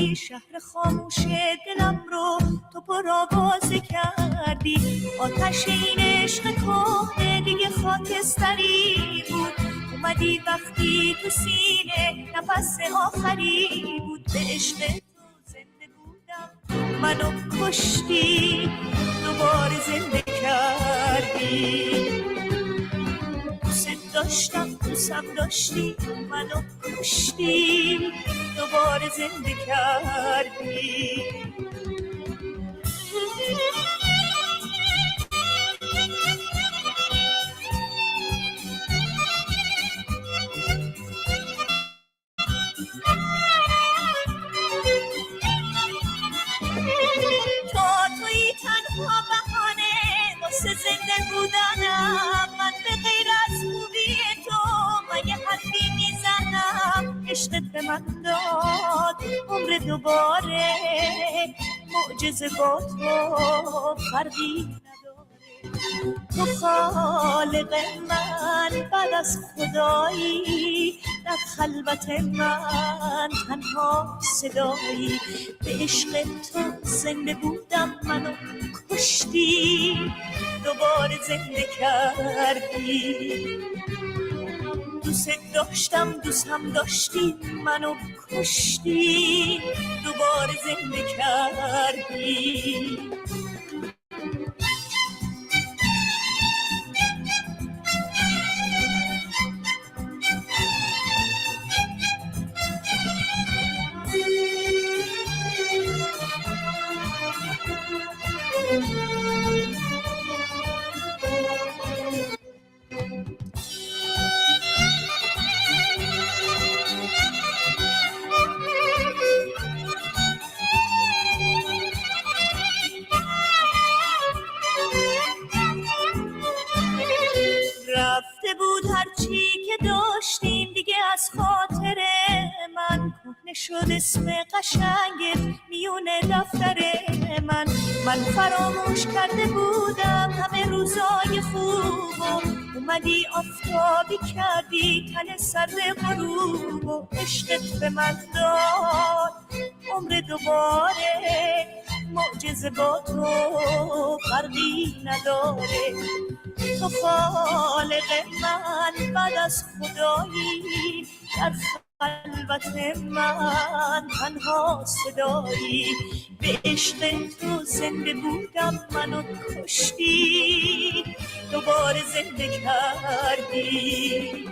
کردی شهر خاموش دلم رو تو پرآوازه کردی آتش این عشق کهنه دیگه خاکستری بود اومدی وقتی تو سینه نفس آخری بود به عشق تو زنده بودم منو کشتی دوباره زنده کردی دوست داشتم دوستم داشتی منو کشتی دوباره زنده کردی توی تنها بهانه واسه زنده بودنم من به غیر از خوبی تو مگه حرفی میزنم عشقت به من داد عمر دوباره معجزه با تو فرقی نداره تو خالق من بعد از خدایی در خلوت من تنها صدایی به عشق تو زنده بودم منو کشتی دوباره زنده کردی دوست داشتم دوستم داشتی منو کشتی دوباره زنده کردی رفته بود هرچی که داشتیم دیگه از خاطر من کهنه شد اسم قشنگت میونه دفتر من فراموش کرده بودم همه روزای خوبو اومدی آفتابی کردی تن سرد غروب و عشقت به من داد عمر دوباره معجزه با تو فرقی نداره تو خالق من بعد از خدایی در خلوت من تنها صدایی به عشق تو زنده بودم منو کشتی دوباره زنده کردی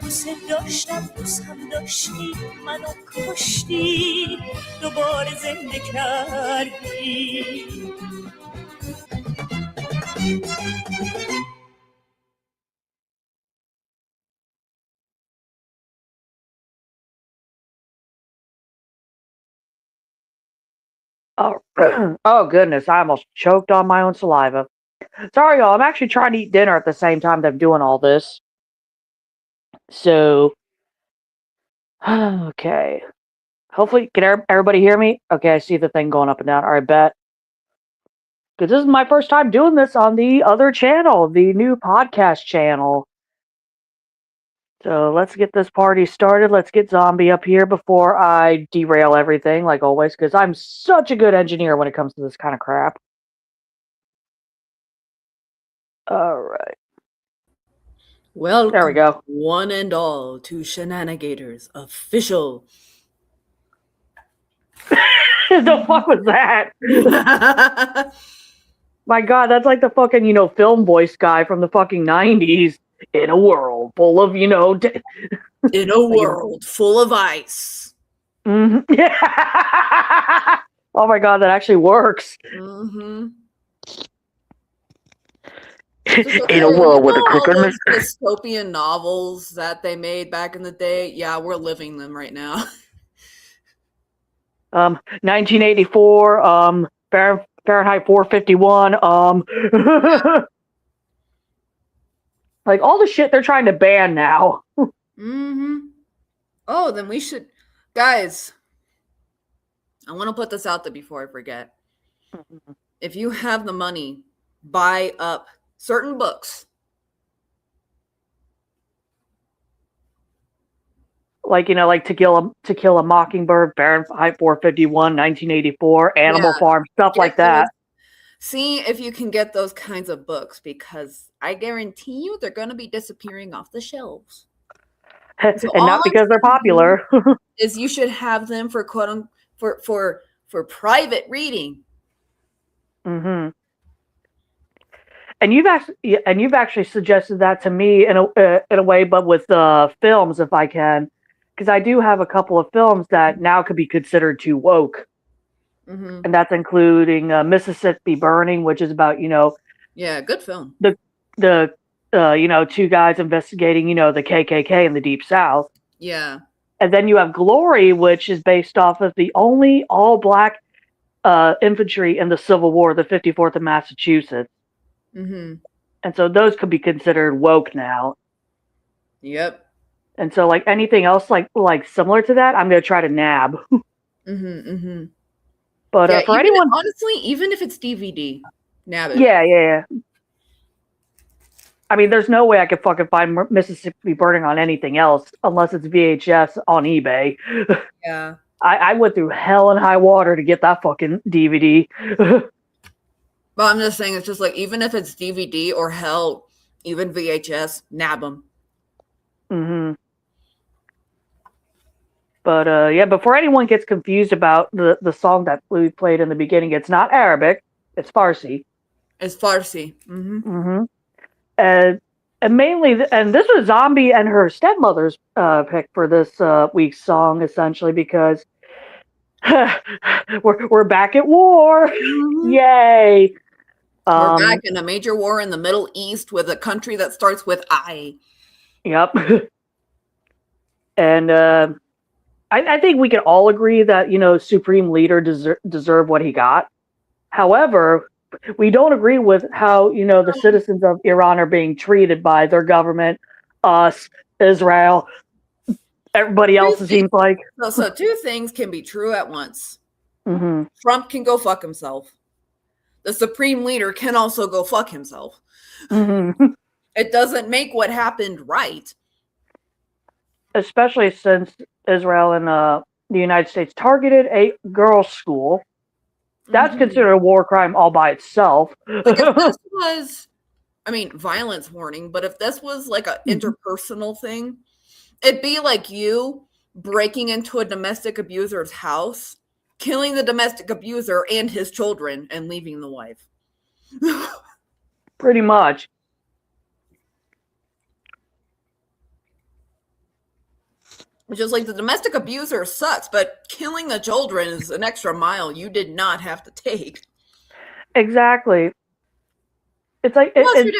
دوست داشتم دوستم داشتی منو کشتی دوباره زنده کردی Oh, oh goodness, I almost choked on my own saliva. Sorry, y'all. I'm actually trying to eat dinner at the same time that I'm doing all this. So, okay. Hopefully, can everybody hear me? Okay, I see the thing going up and down. All right, bet. Because this is my first time doing this on the other channel, the new podcast channel. So let's get this party started. Let's get Zombie up here before I derail everything, like always, because I'm such a good engineer when it comes to this kind of crap. All right. Welcome, there we go. One and all, to Shenanigators official. The fuck was that? My God, that's like the fucking, film voice guy from the fucking 90s. In a world full of, in a world full of ice. Mm-hmm. Yeah. Oh my God, that actually works. Mm-hmm. In a world with a crooked dystopian novels that they made back in the day. Yeah, we're living them right now. 1984, Fahrenheit 451, like all the shit they're trying to ban now. Mm-hmm. Oh, then we should, guys, I want to put this out there before I forget. Mm-hmm. If you have the money, buy up certain books. like like To Kill a Mockingbird, Fahrenheit 451, 1984, Animal Yeah. Farm, stuff Get like that. See if you can get those kinds of books, because I guarantee you they're going to be disappearing off the shelves. So And not because they're popular. Is you should have them for for private reading. Mm-hmm. And you've actually suggested that to me in a way, but with films, if I can, because I do have a couple of films that now could be considered too woke, and that's including Mississippi Burning, which is about Yeah, good film. the two guys investigating the KKK in the Deep South. Yeah. And then you have Glory, which is based off of the only all-black infantry in the Civil War, the 54th of Massachusetts. Mm-hmm. And so those could be considered woke now. Yep. And so like anything else like similar to that, I'm going to try to nab. But yeah, for anyone, honestly, even if it's DVD, nab it. Yeah. I mean, there's no way I could fucking find Mississippi Burning on anything else unless it's VHS on eBay. Yeah. I went through hell and high water to get that fucking DVD. But I'm just saying, it's just like, even if it's DVD or hell, even VHS, nab them. Mm-hmm. But yeah, before anyone gets confused about the song that we played in the beginning, it's not Arabic, it's Farsi. It's Farsi. And mainly, and this was Zombie and her stepmother's pick for this week's song, essentially, because we're back at war. Yay! We're back in a major war in the Middle East with a country that starts with I. Yep. And I think we can all agree that Supreme Leader deserved what he got. However, we don't agree with how the citizens of Iran are being treated by their government, us, Israel, everybody else. It seems like. So two things can be true at once. Mm-hmm. Trump can go fuck himself. The Supreme Leader can also go fuck himself. Mm-hmm. It doesn't make what happened right. Especially since Israel and the United States targeted a girls' school. That's considered a war crime all by itself. Like if this was, violence warning, but if this was like an interpersonal thing, it'd be like you breaking into a domestic abuser's house, killing the domestic abuser and his children, and leaving the wife. Pretty much. It's just like the domestic abuser sucks, but killing the children is an extra mile you did not have to take. Exactly. It's like, like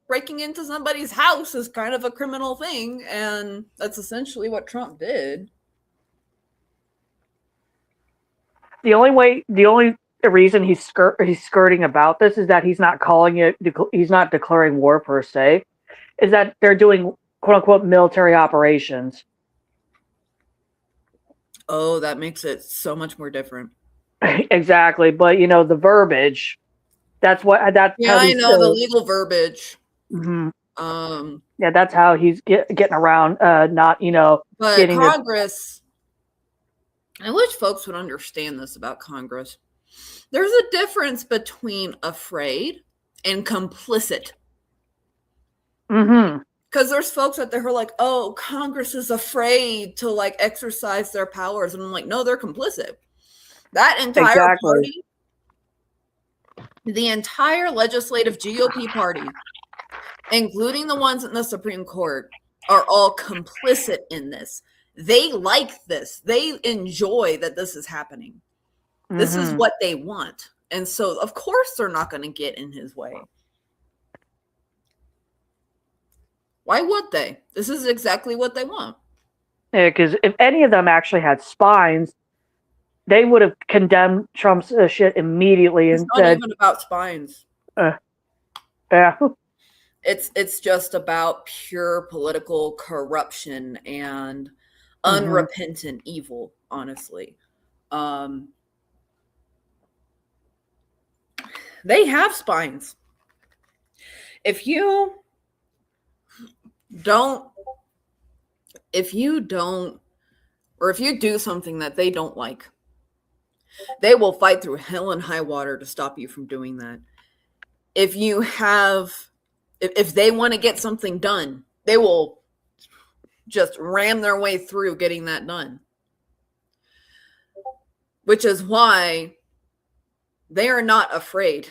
breaking into somebody's house is kind of a criminal thing, and that's essentially what Trump did. The only reason he's skirting about this is that he's not he's not declaring war per se, is that they're doing quote unquote military operations. Oh, that makes it so much more different. Exactly, but the verbiage. That's what. That's yeah, I know the legal verbiage. Mm-hmm. Yeah, that's how he's getting around. Not But getting Congress. I wish folks would understand this about Congress. There's a difference between afraid and complicit. Mm-hmm. Because there's folks out there who are like, oh, Congress is afraid to like exercise their powers. And I'm like, no, they're complicit. That entire party, the entire legislative GOP party, including the ones in the Supreme Court, are all complicit in this. They like this. They enjoy that this is happening. Mm-hmm. This is what they want. And so, of course, they're not going to get in his way. Why would they? This is exactly what they want. Yeah, because if any of them actually had spines, they would have condemned Trump's shit immediately. It's not even about spines. Yeah. It's just about pure political corruption and unrepentant evil, honestly. They have spines. If you don't or if you do something that they don't like, they will fight through hell and high water to stop you from doing that. If they want to get something done, they will just ram their way through getting that done. Which is why they are not afraid.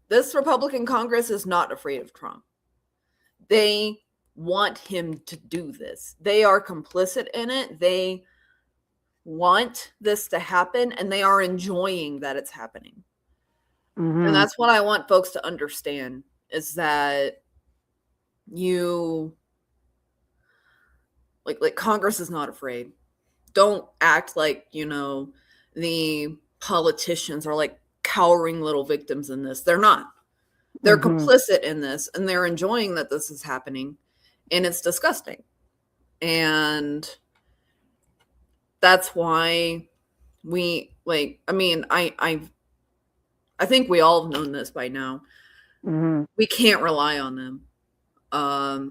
This Republican Congress is not afraid of Trump. They want him to do this. They are complicit in it. They want this to happen, and they are enjoying that it's happening. Mm-hmm. And that's what I want folks to understand, is that like Congress is not afraid. Don't act like, the politicians are like cowering little victims in this. They're not. They're complicit in this, and they're enjoying that this is happening, and it's disgusting. And that's why I think we all have known this by now. Mm-hmm. We can't rely on them.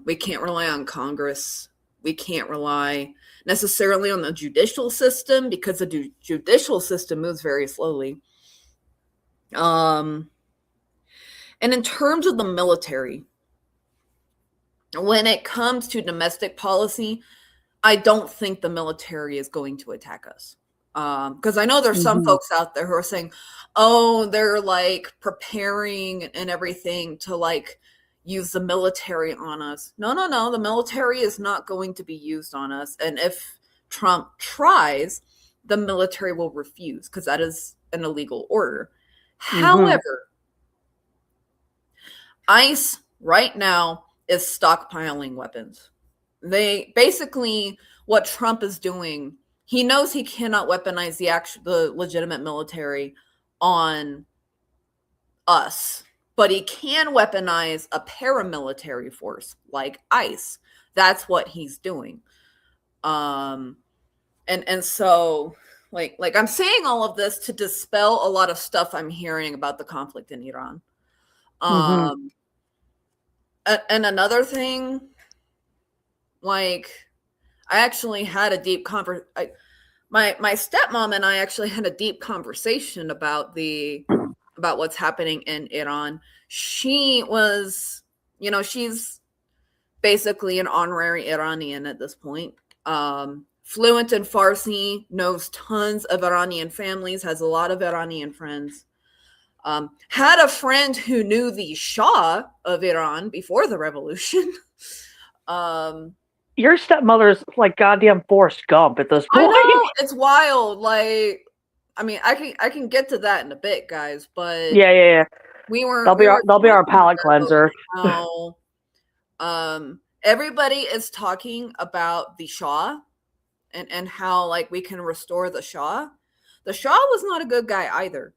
We can't rely on Congress. We can't rely necessarily on the judicial system, because the judicial system moves very slowly. And in terms of the military, when it comes to domestic policy, I don't think the military is going to attack us. Because I know there's some folks out there who are saying, oh, they're like preparing and everything to like use the military on us. No. The military is not going to be used on us. And if Trump tries, the military will refuse, because that is an illegal order. However, ICE right now is stockpiling weapons. They basically, what Trump is doing, he knows he cannot weaponize the legitimate military on us, but he can weaponize a paramilitary force like ICE. That's what he's doing. And so like I'm saying all of this to dispel a lot of stuff I'm hearing about the conflict in Iran. And another thing, like, I actually had a deep my stepmom and I actually had a deep conversation about what's happening in Iran. She was, she's basically an honorary Iranian at this point. Fluent in Farsi, knows tons of Iranian families, has a lot of Iranian friends. Had a friend who knew the Shah of Iran before the revolution. Your stepmother's like goddamn Forrest Gump at this point. I know, it's wild. Like, I mean, I can get to that in a bit, guys. But yeah. They'll be our palate cleanser. How, everybody is talking about the Shah and how like we can restore the Shah. The Shah was not a good guy either.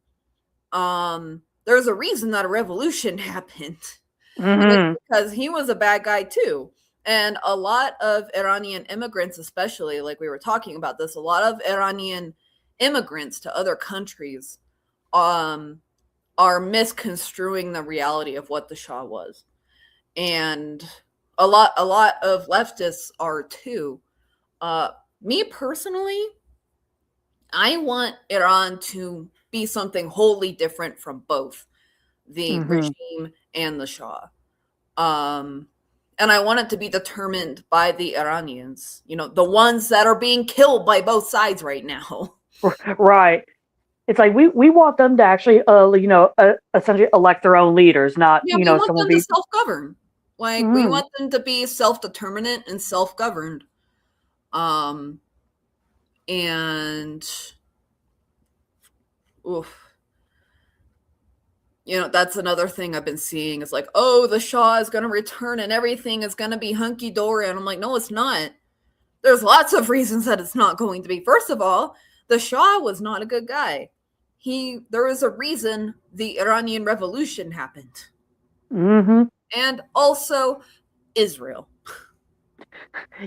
There's a reason that a revolution happened. And it's because he was a bad guy too. And a lot of Iranian immigrants, especially, like we were talking about this, a lot of Iranian immigrants to other countries are misconstruing the reality of what the Shah was. And a lot of leftists are too. Me personally, I want Iran to be something wholly different from both the regime and the Shah. And I want it to be determined by the Iranians, the ones that are being killed by both sides right now. Right. It's like we want them to actually, essentially elect their own leaders, not, we want them to self-govern. Like, we want them to be self-determinant and self-governed. And oof. That's another thing I've been seeing is like, oh, the Shah is going to return and everything is going to be hunky-dory. And I'm like, no, it's not. There's lots of reasons that it's not going to be. First of all, the Shah was not a good guy. There was a reason the Iranian Revolution happened. And also Israel.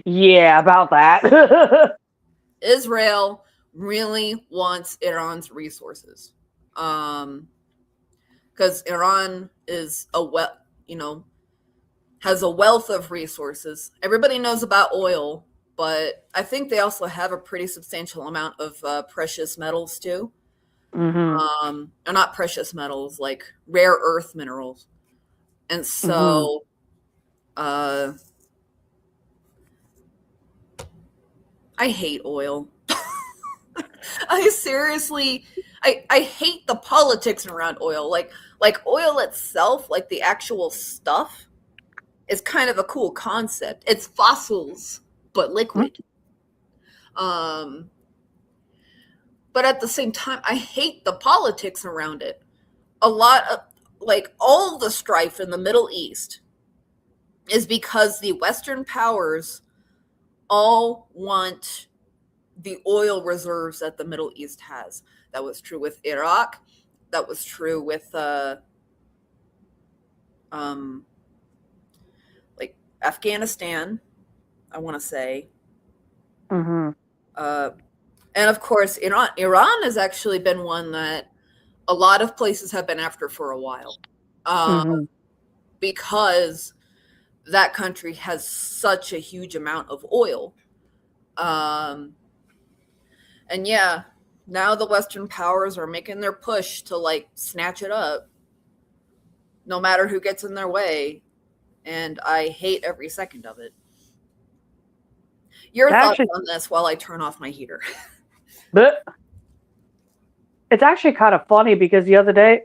Yeah, about that. Israel really wants Iran's resources. Because Iran is has a wealth of resources. Everybody knows about oil, but I think they also have a pretty substantial amount of precious metals too. Or not precious metals, like rare earth minerals. And so I hate oil. I seriously, I hate the politics around oil. Like oil itself, like the actual stuff, is kind of a cool concept. It's fossils, but liquid. But at the same time, I hate the politics around it. A lot of, like, all the strife in the Middle East is because the Western powers all want the oil reserves that the Middle East has. That was true with Iraq. That was true with like Afghanistan, I want to say. And of course, Iran has actually been one that a lot of places have been after for a while, because that country has such a huge amount of oil. And yeah, now the Western powers are making their push to like snatch it up, no matter who gets in their way. And I hate every second of it. Your thoughts on this while I turn off my heater? But it's actually kind of funny because the other day,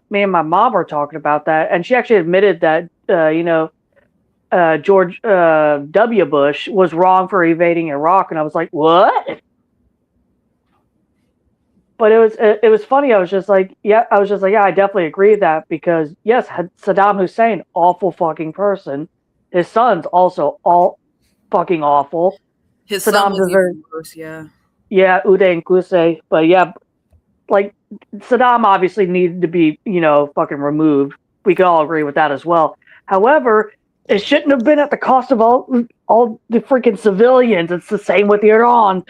me and my mom were talking about that, and she actually admitted that, George W. Bush was wrong for invading Iraq, and I was like, what? But it was funny. I was just like, yeah, I definitely agree with that, because yes, Saddam Hussein, awful fucking person. His son's also all fucking awful. His son was even worse, yeah. Yeah, Uday and Qusay. But yeah, like, Saddam obviously needed to be, fucking removed. We can all agree with that as well. However, it shouldn't have been at the cost of all the freaking civilians. It's the same with Iran.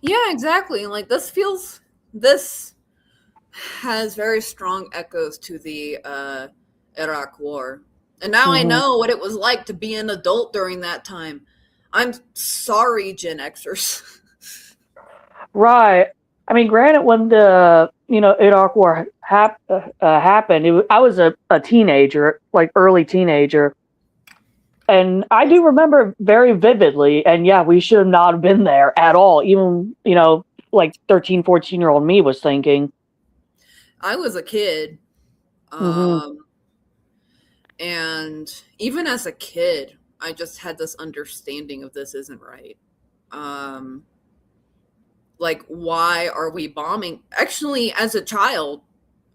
Yeah, exactly. Like, this has very strong echoes to the Iraq War. And now I know what it was like to be an adult during that time. I'm sorry, Gen Xers. Right. I mean, granted, when the Iraq War happened, I was a teenager, like early teenager, and I do remember very vividly. And yeah, we should have not been there at all. Even like 13, 14-year-old me was thinking. I was a kid, and even as a kid, I just had this understanding of this isn't right. Like, why are we bombing? Actually, as a child,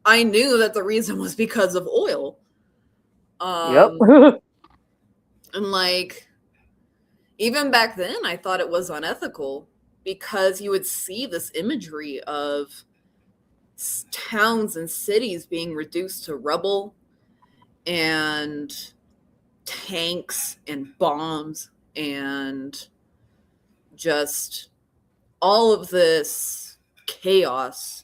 I knew that the reason was because of oil. Yep. And like, even back then, I thought it was unethical, because you would see this imagery of towns and cities being reduced to rubble, and tanks and bombs, and just all of this chaos.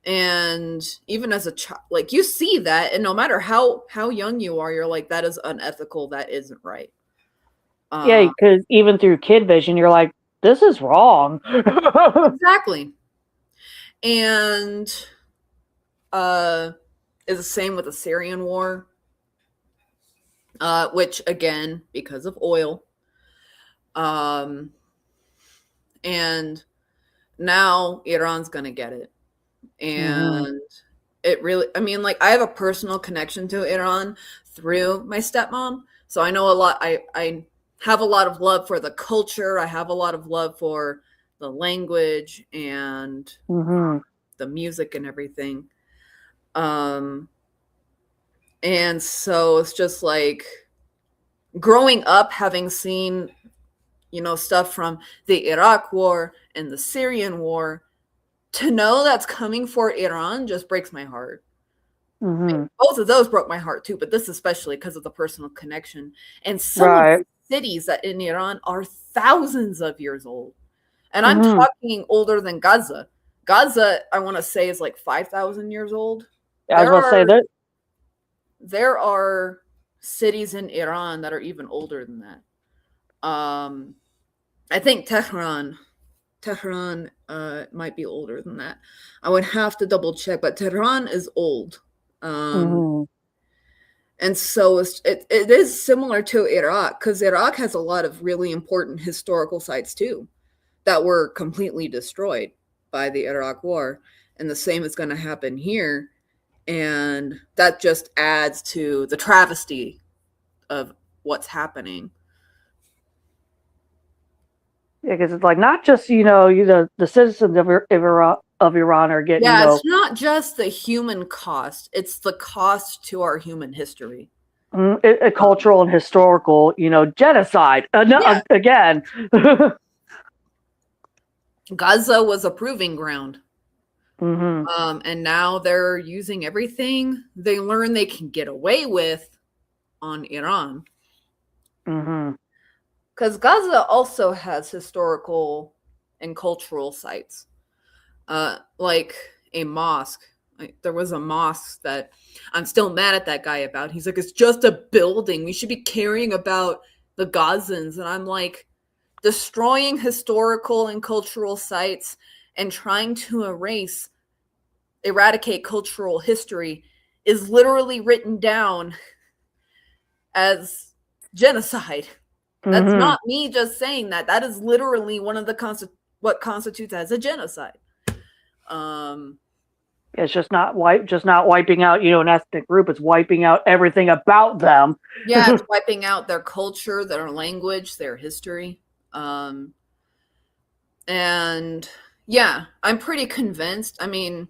And even as a child, like, you see that, and no matter how young you are, you're like, that is unethical, that isn't right. Yeah, because even through kid vision, you're like, this is wrong. Exactly. And is the same with the Syrian war, which, again, because of oil. And now Iran's gonna get it. And it really, I mean, like, I have a personal connection to Iran through my stepmom, so I know a lot. I have a lot of love for the culture. I have a lot of love for the language and the music and everything. And so it's just like, growing up, having seen, stuff from the Iraq War and the Syrian War, to know that's coming for Iran just breaks my heart. Both of those broke my heart too, but this especially because of the personal connection. And some of the cities that in Iran are thousands of years old. And I'm talking older than Gaza. Gaza, I want to say, is like 5,000 years old. I was going to say that. There are cities in Iran that are even older than that. I think Tehran might be older than that. I would have to double check, but Tehran is old. And so it is similar to Iraq, because Iraq has a lot of really important historical sites too that were completely destroyed by the Iraq War. And the same is going to happen here. And that just adds to the travesty of what's happening. Yeah, because it's like not just the citizens of Iran are getting. Yeah, it's not just the human cost; it's the cost to our human history, a cultural and historical, genocide. Again, Gaza was a proving ground, mm-hmm. And now they're using everything they learn they can get away with on Iran. Mm-hmm. Because Gaza also has historical and cultural sites, like a mosque. There was a mosque that I'm still mad at that guy about. He's like, it's just a building. We should be caring about the Gazans. And I'm like, destroying historical and cultural sites and trying to eradicate cultural history is literally written down as genocide. That's not me just saying that. That is literally one of the what constitutes as a genocide. It's just not wiping out, an ethnic group. It's wiping out everything about them. Yeah, it's wiping out their culture, their language, their history. And yeah, I'm pretty convinced. I mean,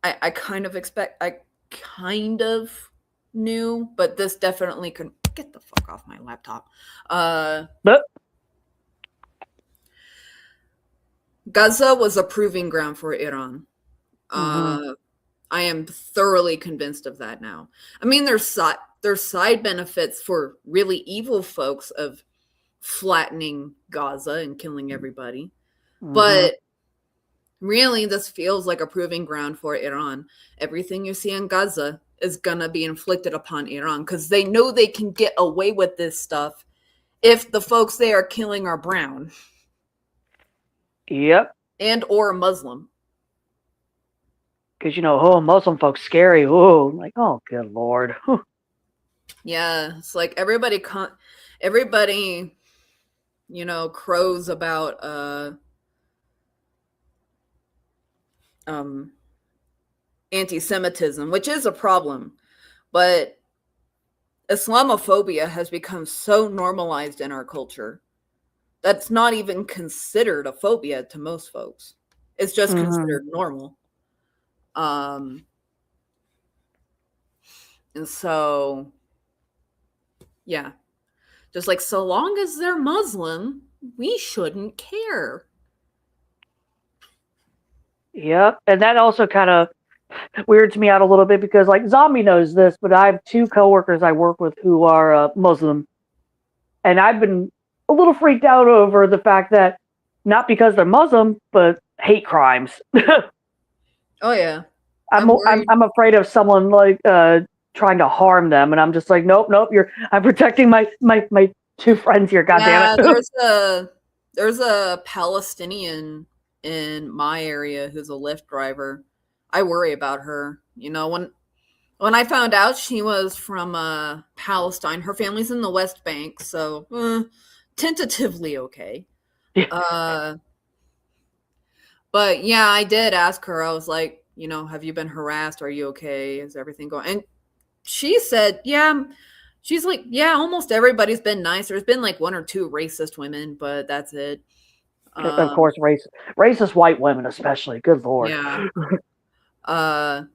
I kind of knew, but this definitely could. Get the fuck off my laptop. Gaza was a proving ground for Iran. I am thoroughly convinced of that now. I mean, there's side benefits for really evil folks of flattening Gaza and killing everybody. But really, this feels like a proving ground for Iran. Everything you see in Gaza is gonna be inflicted upon Iran because they know they can get away with this stuff if the folks they are killing are brown. Yep. And or Muslim. Because Muslim folks scary. Oh, like, oh, good Lord. Yeah, it's like everybody crows about anti-Semitism, which is a problem, but Islamophobia has become so normalized in our culture that's not even considered a phobia to most folks. It's just considered normal. And so, yeah, just like, so long as they're Muslim, we shouldn't care. Yep, and that also kind of weirds me out a little bit because, like, Zombie knows this, but I have 2 coworkers I work with who are Muslim, and I've been a little freaked out over the fact that not because they're Muslim, but hate crimes. Oh yeah, I'm afraid of someone like trying to harm them, and I'm just like, nope. I'm protecting my 2 friends here. God damn it. There's a Palestinian in my area who's a Lyft driver. I worry about her. When I found out she was from Palestine, her family's in the West Bank, so tentatively okay. But yeah, I did ask her. I was like, have you been harassed? Are you okay? Is everything going? And she said, yeah. She's like, yeah, almost everybody's been nice. There's been like 1 or 2 racist women, but that's it. Of course, racist white women, especially. Good Lord. Yeah. And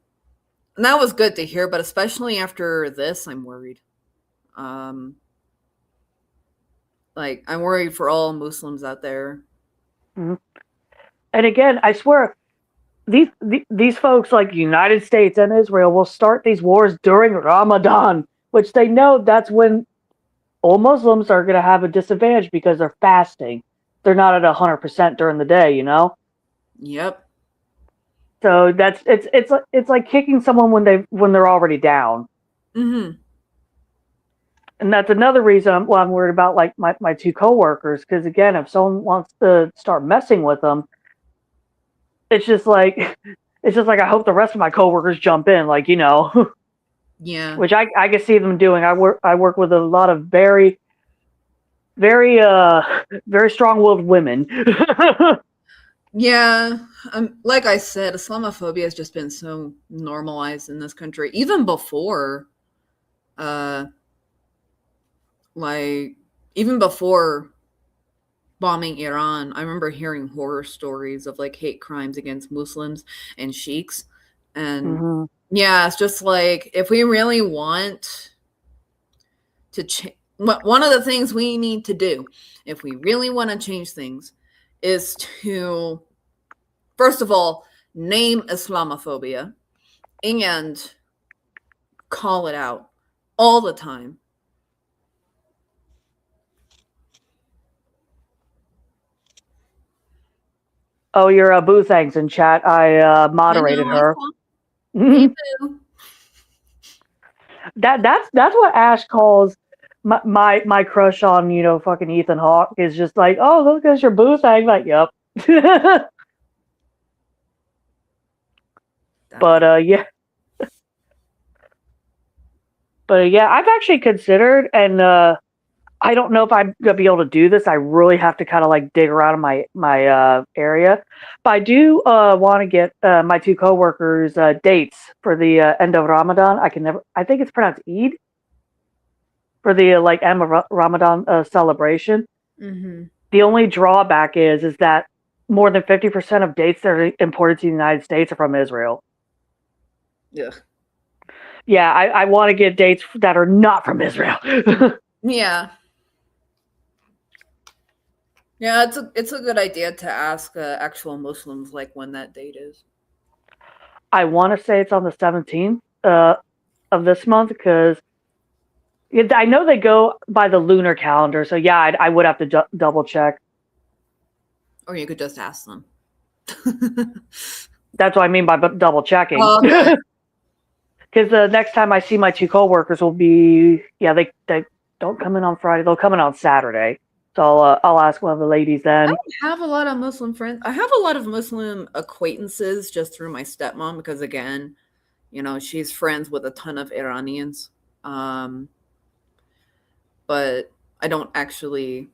that was good to hear, but especially after this, I'm worried. Like, I'm worried for all Muslims out there. Mm-hmm. And again, I swear, these folks, like United States and Israel, will start these wars during Ramadan, which they know that's when all Muslims are going to have a disadvantage because they're fasting. They're not at 100% during the day, Yep. So it's like kicking someone when they're already down. Mm-hmm. And that's another reason I'm worried about like my two coworkers, because again, if someone wants to start messing with them, it's just like I hope the rest of my coworkers jump in, like, you know. Yeah. Which I can see them doing. I work with a lot of very very very strong-willed women. Yeah, like I said, Islamophobia has just been so normalized in this country, even before, like even before bombing Iran. I remember hearing horror stories of like hate crimes against Muslims and sheiks, and Mm-hmm. yeah, it's just like if we really want to change, one of the things we need to do, if we really want to change things, is to first of all, name Islamophobia and call it out all the time. Oh, your Boo Thanks in chat. I moderated her. Me too. That's what Ash calls my crush on, you know, fucking Ethan Hawke, is just like, oh, look, there's your Boo Thang. Like, yep. But yeah. But yeah, I've actually considered, and I don't know if I'm gonna be able to do this. I really have to kind of like dig around in my area. But I do want to get my two coworkers dates for the end of Ramadan. I think it's pronounced Eid, for the like end of Ramadan celebration. Mm-hmm. The only drawback is that more than 50% of dates that are imported to the United States are from Israel. Yeah. Yeah, I want to get dates that are not from Israel. Yeah. Yeah, it's a good idea to ask actual Muslims like when that date is. I want to say it's on the 17th of this month, because I know they go by the lunar calendar. So yeah, I would have to double check. Or you could just ask them. That's what I mean by double checking. Okay. Because the next time I see my two coworkers will be, yeah, they don't come in on Friday. They'll come in on Saturday. So I'll ask one of the ladies then. I don't have a lot of Muslim friends. I have a lot of Muslim acquaintances just through my stepmom, because again, you know, she's friends with a ton of Iranians. But I don't actually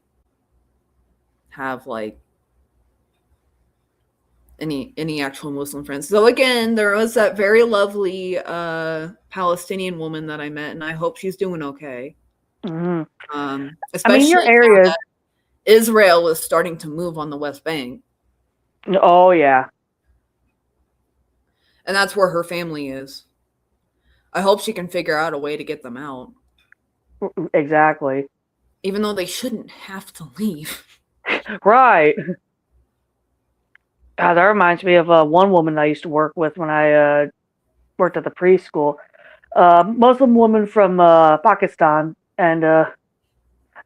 have like any actual Muslim friends. So again, there was that very lovely Palestinian woman that I met, and I hope she's doing okay. Mm-hmm. Especially your area, now that Israel is starting to move on the West Bank. Oh yeah, and that's where her family is. I hope she can figure out a way to get them out. Exactly. Even though they shouldn't have to leave. Right. That reminds me of one woman I used to work with when I worked at the preschool. Muslim woman from Pakistan. And I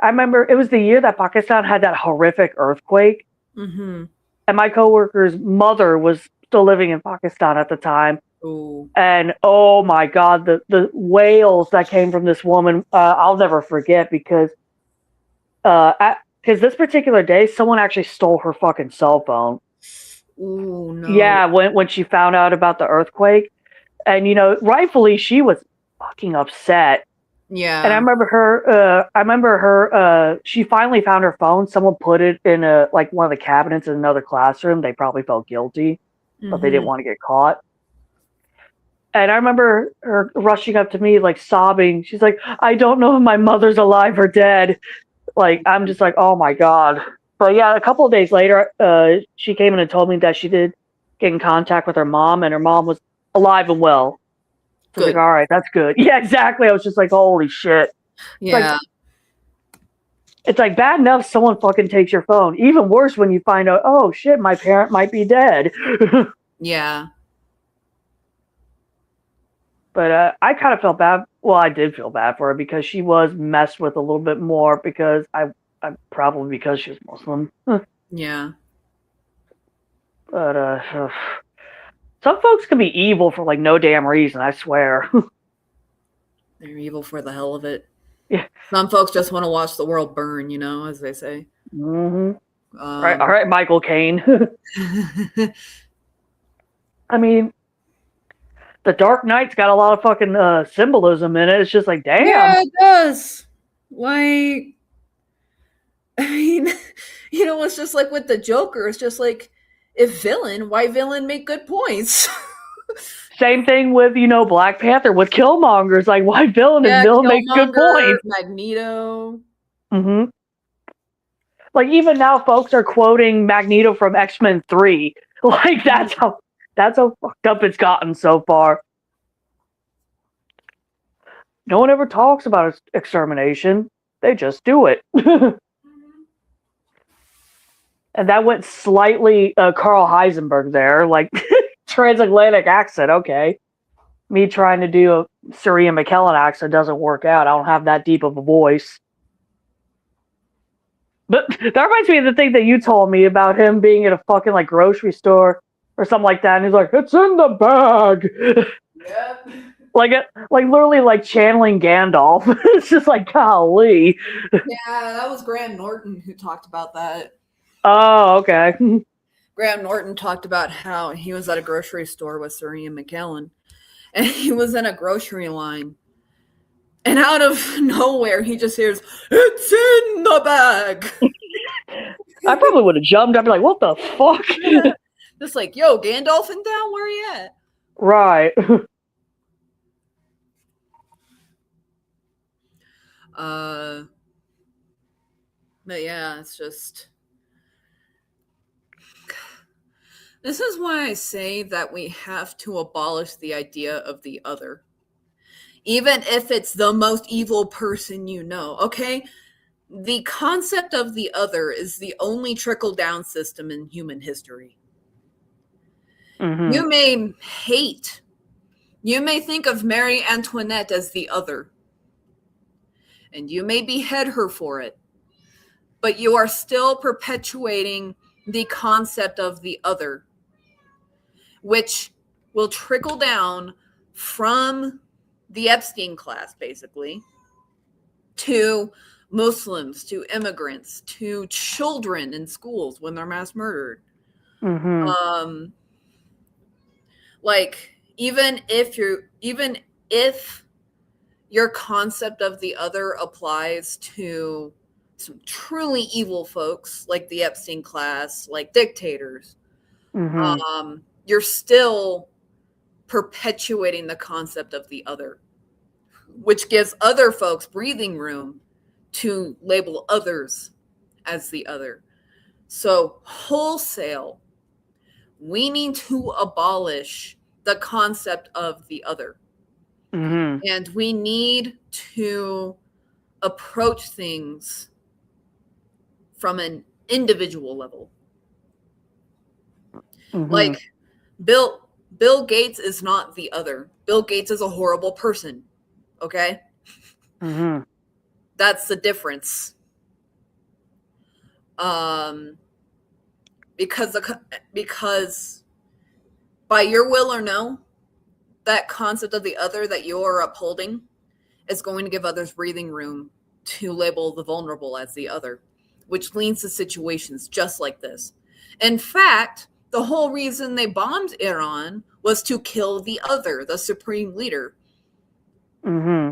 remember it was the year that Pakistan had that horrific earthquake. Mm-hmm. And my coworker's mother was still living in Pakistan at the time. Ooh. And oh my God, the wails that came from this woman, I'll never forget, because this particular day, someone actually stole her fucking cell phone. Ooh, no. Yeah, when she found out about the earthquake. And, you know, rightfully, she was fucking upset. Yeah. And I remember her, she finally found her phone. Someone put it in one of the cabinets in another classroom. They probably felt guilty, but they didn't want to get caught. And I remember her rushing up to me, like sobbing. She's like, I don't know if my mother's alive or dead. Like, I'm just like, oh my God. But yeah, a couple of days later, she came in and told me that she did get in contact with her mom, and her mom was alive and well. So I was like, all right, that's good. Yeah, exactly. I was just like, holy shit. Yeah. It's like bad enough someone fucking takes your phone. Even worse when you find out, oh shit, my parent might be dead. Yeah. But I kind of felt bad. Well, I did feel bad for her because she was messed with a little bit more, because I probably because she was Muslim. Yeah. But some folks can be evil for like no damn reason, I swear. They're evil for the hell of it. Yeah. Some folks just want to watch the world burn, you know, as they say. Mm-hmm. All right, Michael Caine. I mean, the Dark Knight's got a lot of fucking symbolism in it. It's just like, damn. Yeah, it does. Like, I mean, you know, it's just like with the Joker. It's just like, if villain, why villain make good points? Same thing with, you know, Black Panther with Killmonger. It's like, why villain and villain makes good points. Magneto. Mm-hmm. Like, even now, folks are quoting Magneto from X-Men 3. Like, that's how fucked up it's gotten so far. No one ever talks about extermination. They just do it. And that went slightly Carl Heisenberg there. Like, transatlantic accent, okay. Me trying to do a Sir Ian McKellen accent doesn't work out. I don't have that deep of a voice. But that reminds me of the thing that you told me about him being at a fucking, like, grocery store or something like that. And he's like, it's in the bag. Yep. like literally like channeling Gandalf. It's just like, golly. Yeah, that was Graham Norton who talked about that. Oh, okay. Graham Norton talked about how he was at a grocery store with Sir Ian McKellen, and he was in a grocery line, and out of nowhere he just hears, "It's in the bag." I probably would have jumped. I'd be like, what the fuck? Just like, yo, Gandalf in town, where you at? Right. But yeah, it's just, this is why I say that we have to abolish the idea of the other. Even if it's the most evil person you know, okay? The concept of the other is the only trickle-down system in human history. Mm-hmm. You may hate, you may think of Marie Antoinette as the other, and you may behead her for it, but you are still perpetuating the concept of the other, which will trickle down from the Epstein class, basically, to Muslims, to immigrants, to children in schools when they're mass murdered. Mm-hmm. Like, even if your concept of the other applies to some truly evil folks like the Epstein class, like dictators, Mm-hmm. You're still perpetuating the concept of the other, which gives other folks breathing room to label others as the other. So wholesale, we need to abolish the concept of the other. Mm-hmm. And we need to approach things from an individual level. Mm-hmm. Like, Bill Gates is not the other. Bill Gates is a horrible person. Okay? Mm-hmm. That's the difference. Because by your will or no, that concept of the other that you're upholding is going to give others breathing room to label the vulnerable as the other, which leads to situations just like this. In fact, the whole reason they bombed Iran was to kill the other, the supreme leader. Mm-hmm.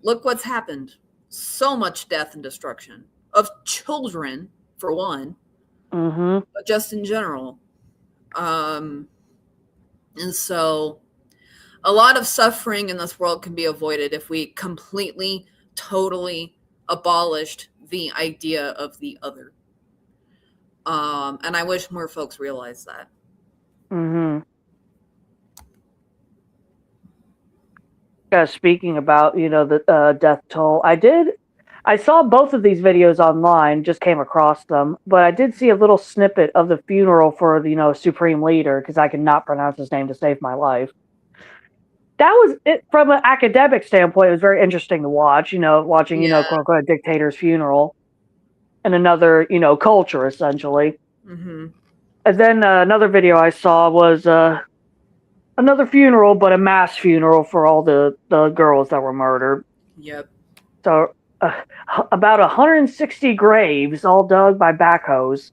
Look what's happened. So much death and destruction of children, for one, Mm-hmm. but just in general. And so a lot of suffering in this world can be avoided if we completely, totally abolished the idea of the other. And I wish more folks realize that. Mm-hmm. Speaking about, you know, the death toll, I saw both of these videos online, just came across them, but I did see a little snippet of the funeral for the, you know, supreme leader, because I cannot pronounce his name to save my life. That was it from an academic standpoint. It was very interesting to watch, you know, watching, you know, quote unquote, a dictator's funeral in another, you know, culture, essentially. Mm-hmm. And then another video I saw was another funeral, but a mass funeral for all the girls that were murdered. Yep. So about 160 graves, all dug by backhoes.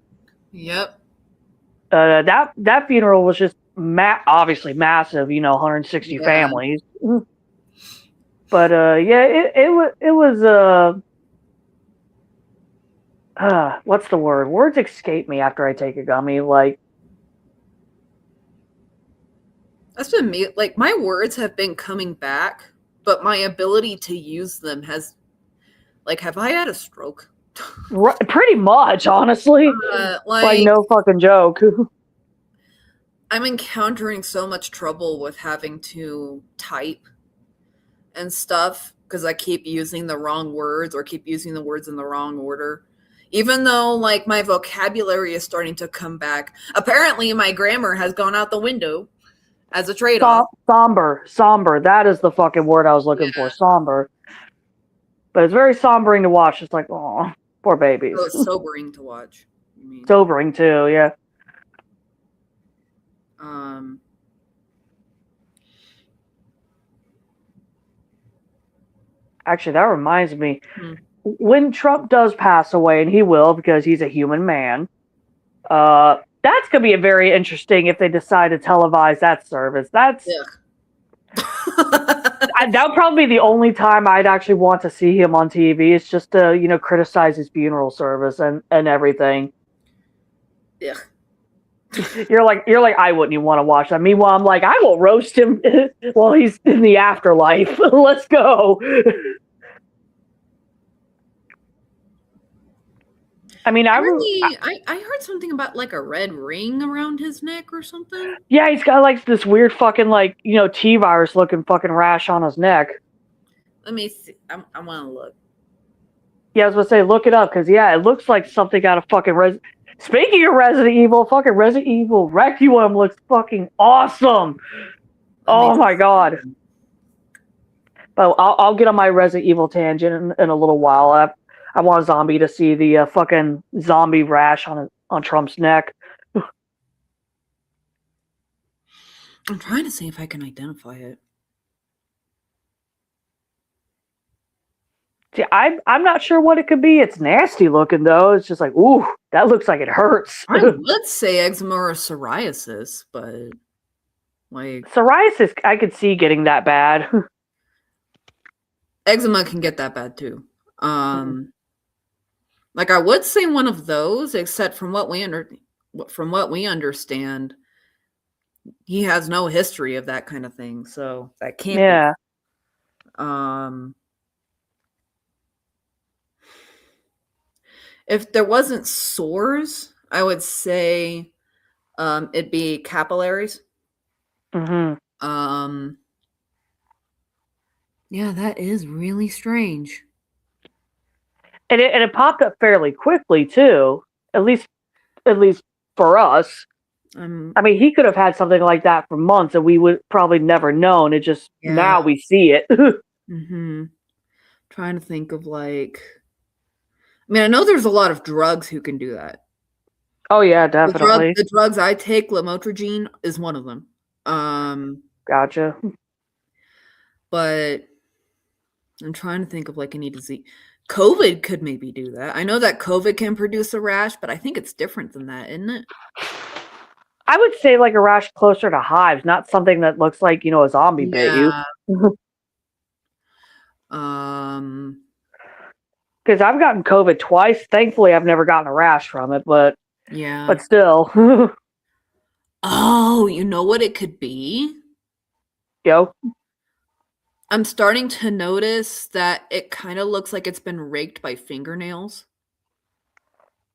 Yep. That funeral was just obviously massive. 160 Yeah. families. But yeah, it was what's the word? Words escape me after I take a gummy. Like, That's been me. Like, my words have been coming back, but my ability to use them has, like, have I had a stroke? pretty much, honestly. Like, no fucking joke. I'm encountering so much trouble with having to type and stuff because I keep using the wrong words or keep using the words in the wrong order. Even though, like, my vocabulary is starting to come back. Apparently, my grammar has gone out the window as a trade-off. Somber. That is the fucking word I was looking for. Somber. But it's very sombering to watch. It's like, oh, poor babies. So it's sobering to watch. You mean? Sobering too, yeah. Actually, that reminds me. When Trump does pass away, and he will because he's a human man, that's going to be a very interesting if they decide to televise that service. That's that would probably be the only time I'd actually want to see him on TV. It's just to criticize his funeral service and everything. Yeah. You're like I wouldn't even want to watch that. Meanwhile, I'm like, I will roast him while he's in the afterlife. Let's go. I mean, I heard something about like a red ring around his neck or something. Yeah, he's got like this weird fucking like T-virus looking fucking rash on his neck. Let me see. I want to look. Yeah, I was gonna say look it up because yeah, it looks like something out of fucking Speaking of Resident Evil, fucking Resident Evil Requiem looks fucking awesome. Oh my god. But I'll get on my Resident Evil tangent in a little while. I want Zombie to see the fucking zombie rash on Trump's neck. I'm trying to see if I can identify it. See, I'm not sure what it could be. It's nasty looking though. It's just like, ooh, that looks like it hurts. I would say eczema or psoriasis, but like psoriasis, I could see getting that bad. Eczema can get that bad too. Like I would say one of those, except from what we understand, he has no history of that kind of thing, so that can't be. If there wasn't sores, I would say it'd be capillaries. Mm-hmm. Yeah, that is really strange. And it popped up fairly quickly too. At least for us. I mean, he could have had something like that for months, and we would probably never known. It just now we see it. Trying to think of like. I mean, I know there's a lot of drugs who can do that. Oh yeah, definitely. The drugs I take, lamotrigine, is one of them. Gotcha. But I'm trying to think of like any disease. COVID could maybe do that. I know that COVID can produce a rash, but I think it's different than that, isn't it? I would say like a rash closer to hives, not something that looks like, a zombie bit you. Because I've gotten COVID twice. Thankfully, I've never gotten a rash from it, but still. Oh, you know what it could be? Yo. I'm starting to notice that it kind of looks like it's been raked by fingernails.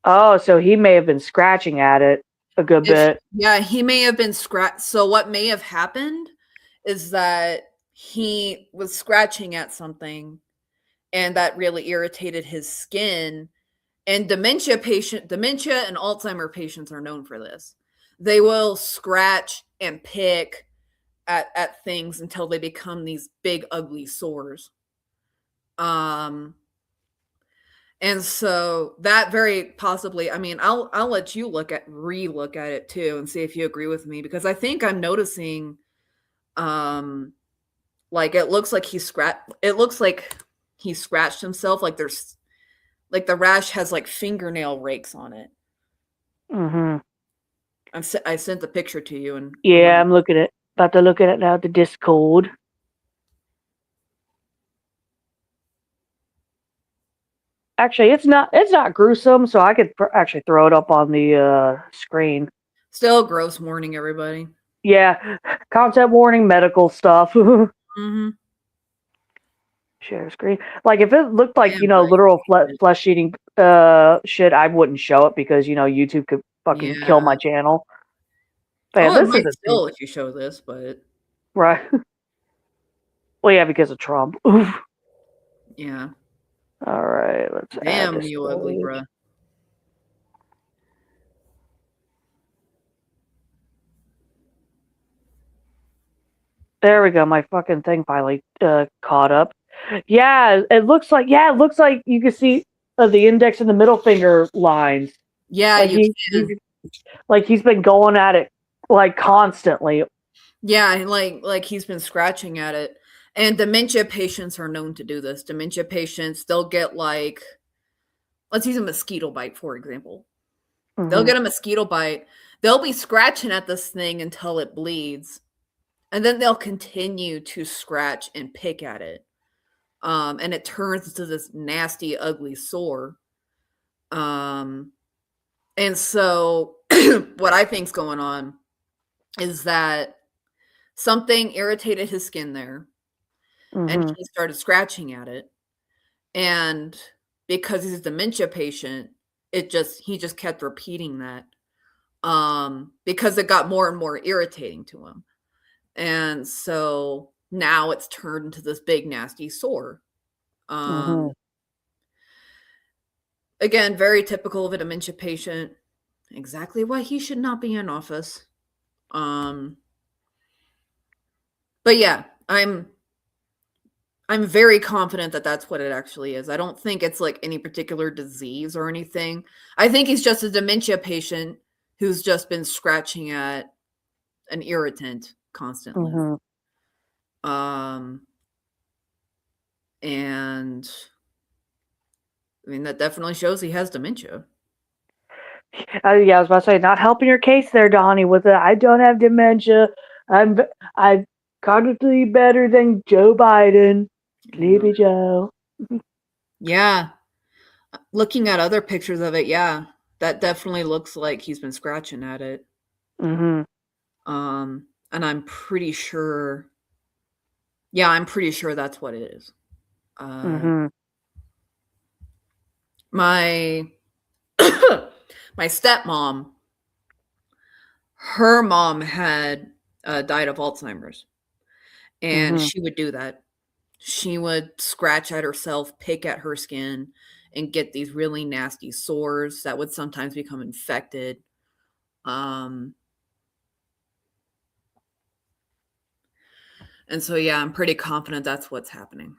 Oh, so he may have been scratching at it a good bit. Yeah, he may have been So what may have happened is that he was scratching at something and that really irritated his skin. And dementia and Alzheimer patients are known for this. They will scratch and pick at things until they become these big ugly sores. And so that very possibly, I mean, I'll let you re-look at it too and see if you agree with me, because I think I'm noticing like it looks like he scratched himself. Like there's like the rash has like fingernail rakes on it. Mm-hmm. I sent the picture to you, and Yeah, I'm looking at about to look at it now. The Discord. Actually, it's not gruesome, so I could actually throw it up on the screen. Still gross warning, everybody. Yeah, content warning, medical stuff. Mm-hmm. Share screen. Like if it looked like Damn right. literal flesh eating shit, I wouldn't show it because YouTube could fucking kill my channel. Man, Oh, it this might is still if you show this, but right. Well, yeah, because of Trump. Oof. yeah. All right, let's add Damn this you ugly, page. bruh. There we go. My fucking thing finally caught up. Yeah, it looks like you can see the index and the middle finger lines. Yeah, Like you can. he's been going at it like constantly. Yeah, like he's been scratching at it. And dementia patients are known to do this. Dementia patients, they'll get like, let's use a mosquito bite, for example. Mm-hmm. They'll get a mosquito bite. They'll be scratching at this thing until it bleeds. And then they'll continue to scratch and pick at it. And it turns into this nasty, ugly sore. And so what I think's going on is that something irritated his skin there. Mm-hmm. And he started scratching at it. And because he's a dementia patient, he just kept repeating that. Because it got more and more irritating to him. And so now it's turned into this big nasty sore. Again, very typical of a dementia patient. Exactly why he should not be in office. But yeah, I'm very confident that that's what it actually is. I don't think it's like any particular disease or anything. I think he's just a dementia patient who's just been scratching at an irritant constantly. And I mean, that definitely shows he has dementia. Yeah, I was about to say, not helping your case there, Donnie, with it. I don't have dementia. I'm cognitively better than Joe Biden. Sleepy Joe. Yeah. Looking at other pictures of it, yeah, that definitely looks like he's been scratching at it. And I'm pretty sure, that's what it is. My my stepmom, her mom had died of Alzheimer's, and she would do that. She would scratch at herself, pick at her skin, and get these really nasty sores that would sometimes become infected. And so, yeah, I'm pretty confident that's what's happening.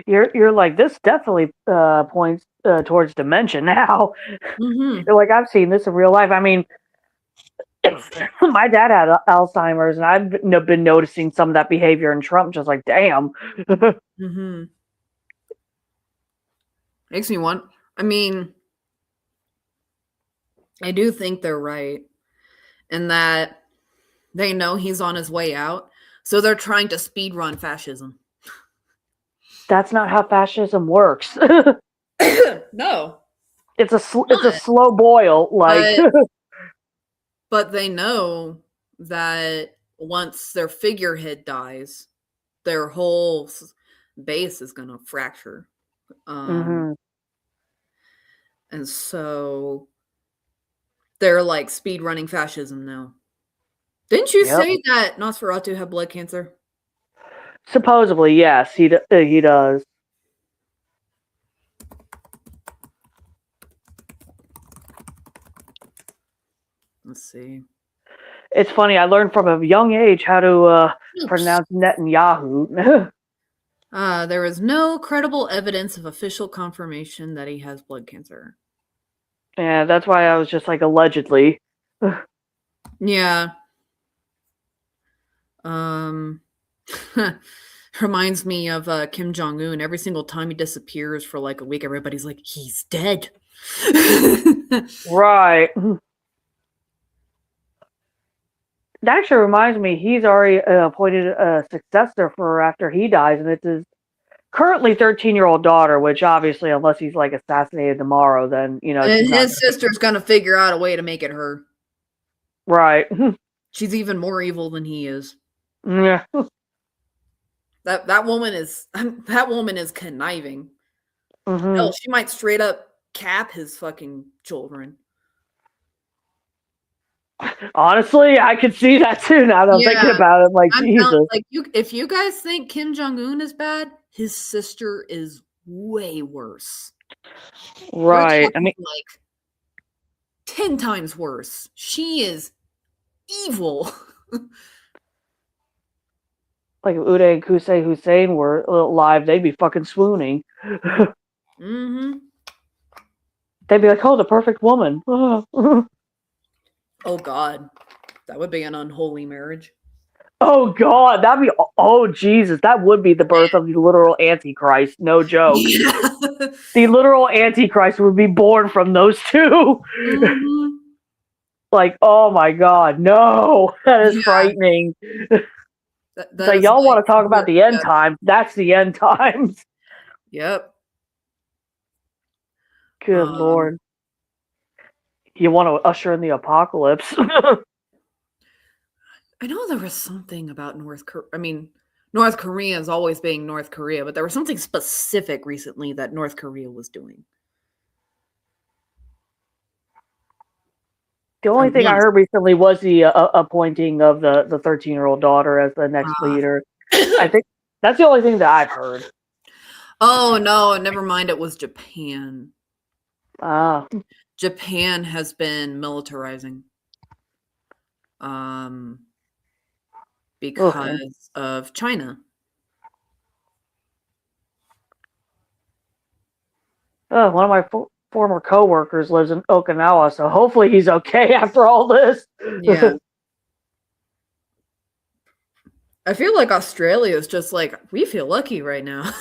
You're like, this definitely points towards dementia now. You're like, I've seen this in real life. I mean, my dad had Alzheimer's, and I've been noticing some of that behavior in Trump. Just like, damn. Makes me want. I mean, I do think they're right, in that they know he's on his way out, so they're trying to speed run fascism. That's not how fascism works. No, it's a slow boil. Like, but they know that once their figurehead dies, their whole base is going to fracture. And so they're like speed running fascism now. Didn't you say that Nosferatu had blood cancer? Supposedly, yes, he does. Let's see. It's funny. I learned from a young age how to pronounce Netanyahu. There is no credible evidence of official confirmation that he has blood cancer. Yeah, that's why I was just like, allegedly. Yeah. Reminds me of Kim Jong-un. Every single time he disappears for like a week, everybody's like, he's dead. Right. That actually reminds me, he's already appointed a successor for after he dies, and it's his currently 13-year-old daughter, which obviously, unless he's like assassinated tomorrow, then, you know, And she's not his sister's going to figure out a way to make it her. right. She's even more evil than he is. Yeah. That woman is conniving. Mm-hmm. Hell, she might straight up cap his fucking children. Honestly, I could see that too now that I'm thinking about it. Like, Jesus. Like, if you guys think Kim Jong-un is bad, his sister is way worse. Right. I mean, like 10 times worse. She is evil. like if Uday and Kusei Hussein were alive, they'd be fucking swooning. Mm-hmm. They'd be like, oh, the perfect woman. Oh, God. That would be an unholy marriage. Oh, God. That'd be, oh, Jesus. That would be the birth of the literal Antichrist. No joke. Yeah. The literal Antichrist would be born from those two. Mm-hmm. Like, oh, my God. No. That is frightening. So y'all want to talk about the end times? That's the end times. Yep. Good Lord. You want to usher in the apocalypse. I know there was something about North Korea. I mean, North Korea is always being North Korea, but there was something specific recently that North Korea was doing. The only thing I heard recently was the appointing of the 13-year-old daughter as the next leader. I think that's the only thing that I've heard. Oh, no, never mind. It was Japan. Japan has been militarizing. Because of China. One of my former co-workers lives in Okinawa, so hopefully he's okay after all this. Yeah. I feel like Australia is just like, we feel lucky right now.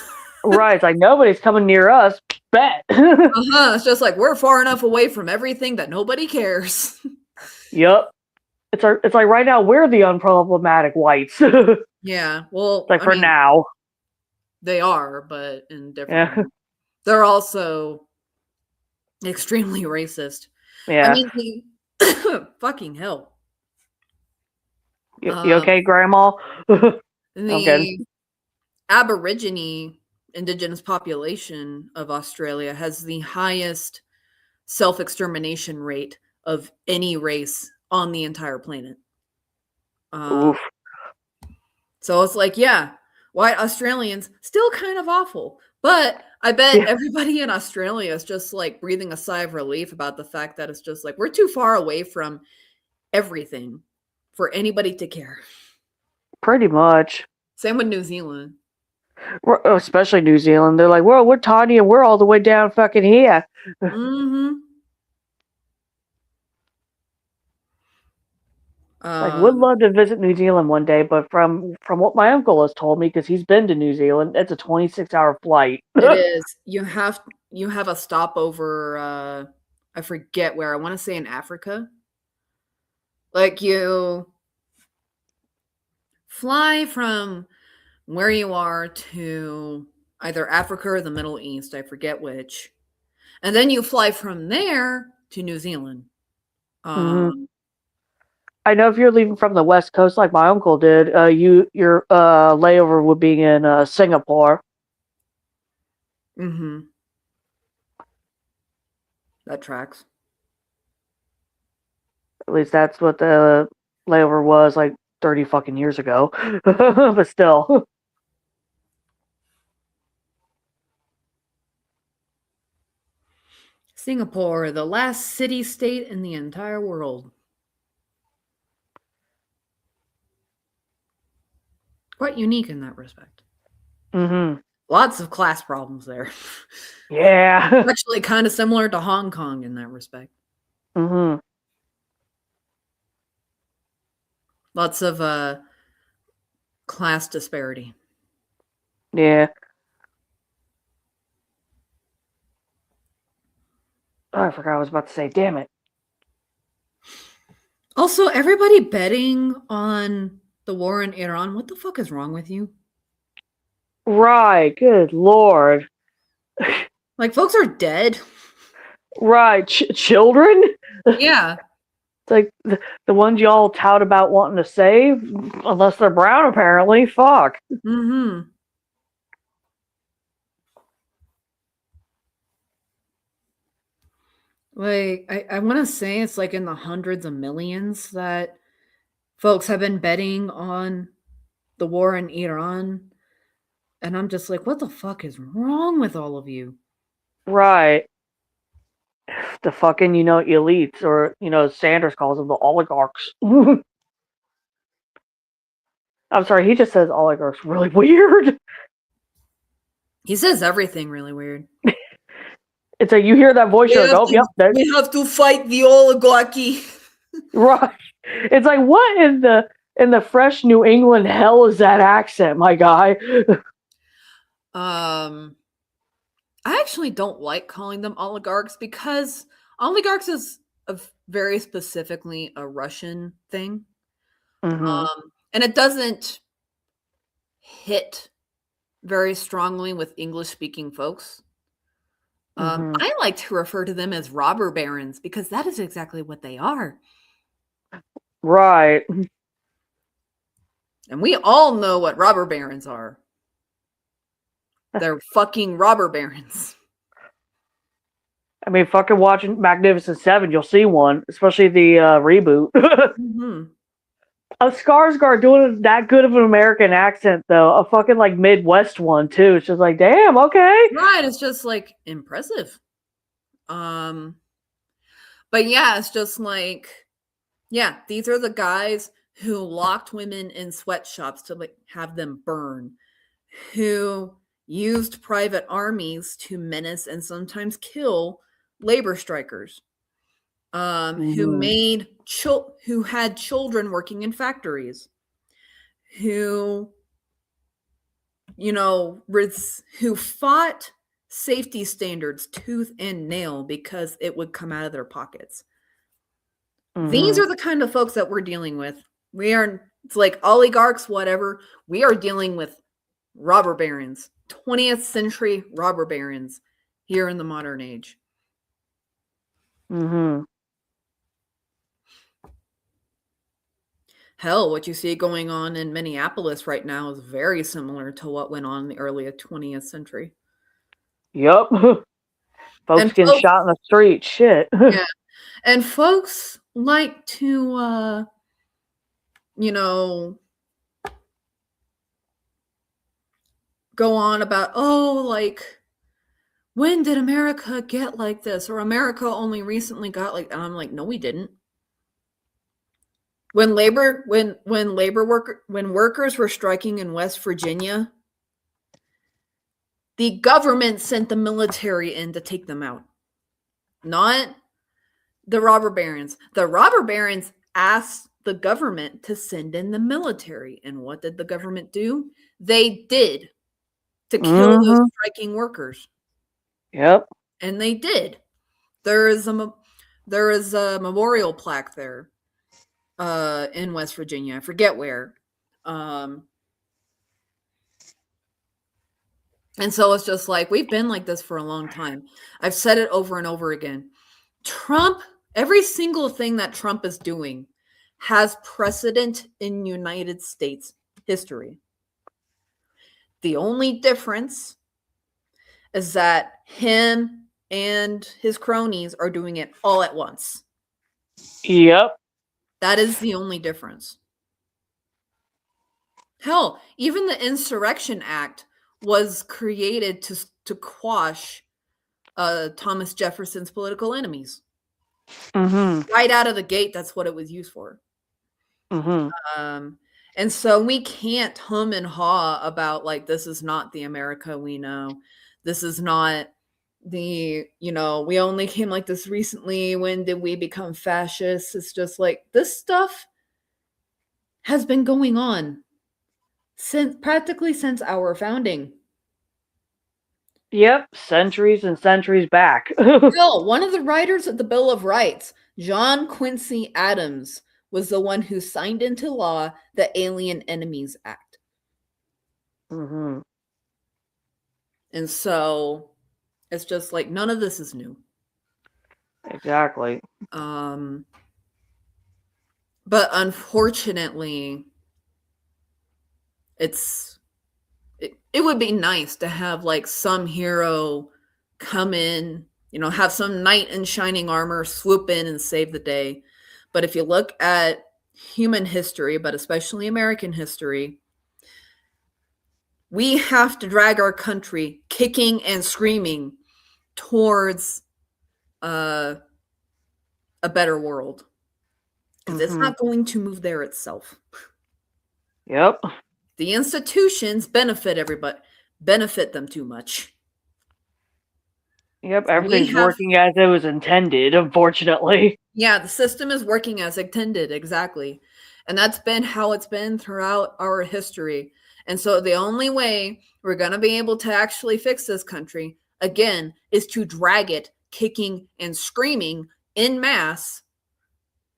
Right, it's like nobody's coming near us. Bet. It's just like we're far enough away from everything that nobody cares. Yep. It's like right now we're the unproblematic whites. Yeah, well, like for now. They are, but in different. Yeah. They're also extremely racist. Yeah. I mean, fucking hell. You okay, Grandma? The Aborigine indigenous population of Australia has the highest self-extermination rate of any race on the entire planet. Oof. So it's like, yeah, white Australians still kind of awful, but I bet everybody in Australia is just like breathing a sigh of relief about the fact that it's just like we're too far away from everything for anybody to care. Pretty much. Same with New Zealand. Especially New Zealand. They're like, well, we're tiny and we're all the way down fucking here. Mm-hmm. Like, would love to visit New Zealand one day, but from what my uncle has told me, because he's been to New Zealand, it's a 26-hour flight. It is. You have a stopover. I forget where. I want to say in Africa. Like you fly from where you are to either Africa or the Middle East. I forget which, and then you fly from there to New Zealand. I know if you're leaving from the West Coast, like my uncle did, your layover would be in Singapore. Mm-hmm. That tracks. At least that's what the layover was like 30 fucking years ago. But still. Singapore, the last city-state in the entire world. Quite unique in that respect. Mm-hmm. Lots of class problems there. Yeah. Actually kind of similar to Hong Kong in that respect. Mm-hmm. Lots of class disparity. Yeah. Oh, I forgot what I was about to say. Damn it. Also, everybody betting on the war in Iran, what the fuck is wrong with you? Right. Good Lord. Like, folks are dead. Right. Children? Yeah. It's like the ones y'all tout about wanting to save, unless they're brown, apparently. Fuck. Mm-hmm. Like, I want to say it's like in the hundreds of millions that folks have been betting on the war in Iran. And I'm just like, what the fuck is wrong with all of you? Right. The fucking, elites, or, Sanders calls them the oligarchs. I'm sorry, he just says oligarchs really weird. He says everything really weird. It's like you hear that voice, you're like, oh, yep. We have to fight the oligarchy. Right. It's like, what in the fresh New England hell is that accent, my guy? I actually don't like calling them oligarchs because oligarchs is very specifically a Russian thing. Mm-hmm. And it doesn't hit very strongly with English-speaking folks. Mm-hmm. I like to refer to them as robber barons because that is exactly what they are. Right. And we all know what robber barons are. They're fucking robber barons. I mean, fucking watching Magnificent Seven, you'll see one, especially the reboot. Mm-hmm. A Skarsgård doing that good of an American accent, though. A fucking, like, Midwest one, too. It's just like, damn, okay. Right, it's just, like, impressive. But yeah, it's just like, yeah, these are the guys who locked women in sweatshops to, like, have them burn, who used private armies to menace and sometimes kill labor strikers, who had children working in factories, who who fought safety standards tooth and nail because it would come out of their pockets. Mm-hmm. These are the kind of folks that we're dealing with. It's like oligarchs, whatever. We are dealing with robber barons, 20th century robber barons here in the modern age. Mm-hmm. Hell, what you see going on in Minneapolis right now is very similar to what went on in the early 20th century. Yep. Folks getting shot in the street. Shit. Yeah. And folks like to, go on about, oh, like, when did America get like this? Or America only recently got like, and I'm like, no, we didn't. When workers were striking in West Virginia, the government sent the military in to take them out, not the robber barons. The robber barons asked the government to send in the military. And what did the government do? They did, to kill those striking workers. Yep. And they did. There is a memorial plaque there in West Virginia. I forget where. And so it's just like, we've been like this for a long time. I've said it over and over again. Trump, every single thing that Trump is doing has precedent in United States history. The only difference is that him and his cronies are doing it all at once. Yep. That is the only difference. Hell, even the Insurrection Act was created to quash Thomas Jefferson's political enemies. Mm-hmm. Right out of the gate, that's what it was used for. Mm-hmm. And so we can't hum and haw about, like, this is not the America we know. This is not the, we only came like this recently. When did we become fascists? It's just like, this stuff has been going on practically since our founding. Yep, centuries and centuries back. Bill, one of the writers of the Bill of Rights, John Quincy Adams, was the one who signed into law the Alien Enemies Act. Mm-hmm. And so it's just like none of this is new. Exactly. But unfortunately, it would be nice to have like some hero come in, have some knight in shining armor swoop in and save the day. But if you look at human history, but especially American history, we have to drag our country kicking and screaming towards a better world, because it's not going to move there itself. Yep. The institutions benefit everybody, benefit them too much. Yep, everything's working as it was intended, unfortunately. Yeah, the system is working as intended, exactly. And that's been how it's been throughout our history. And so the only way we're going to be able to actually fix this country, again, is to drag it kicking and screaming en masse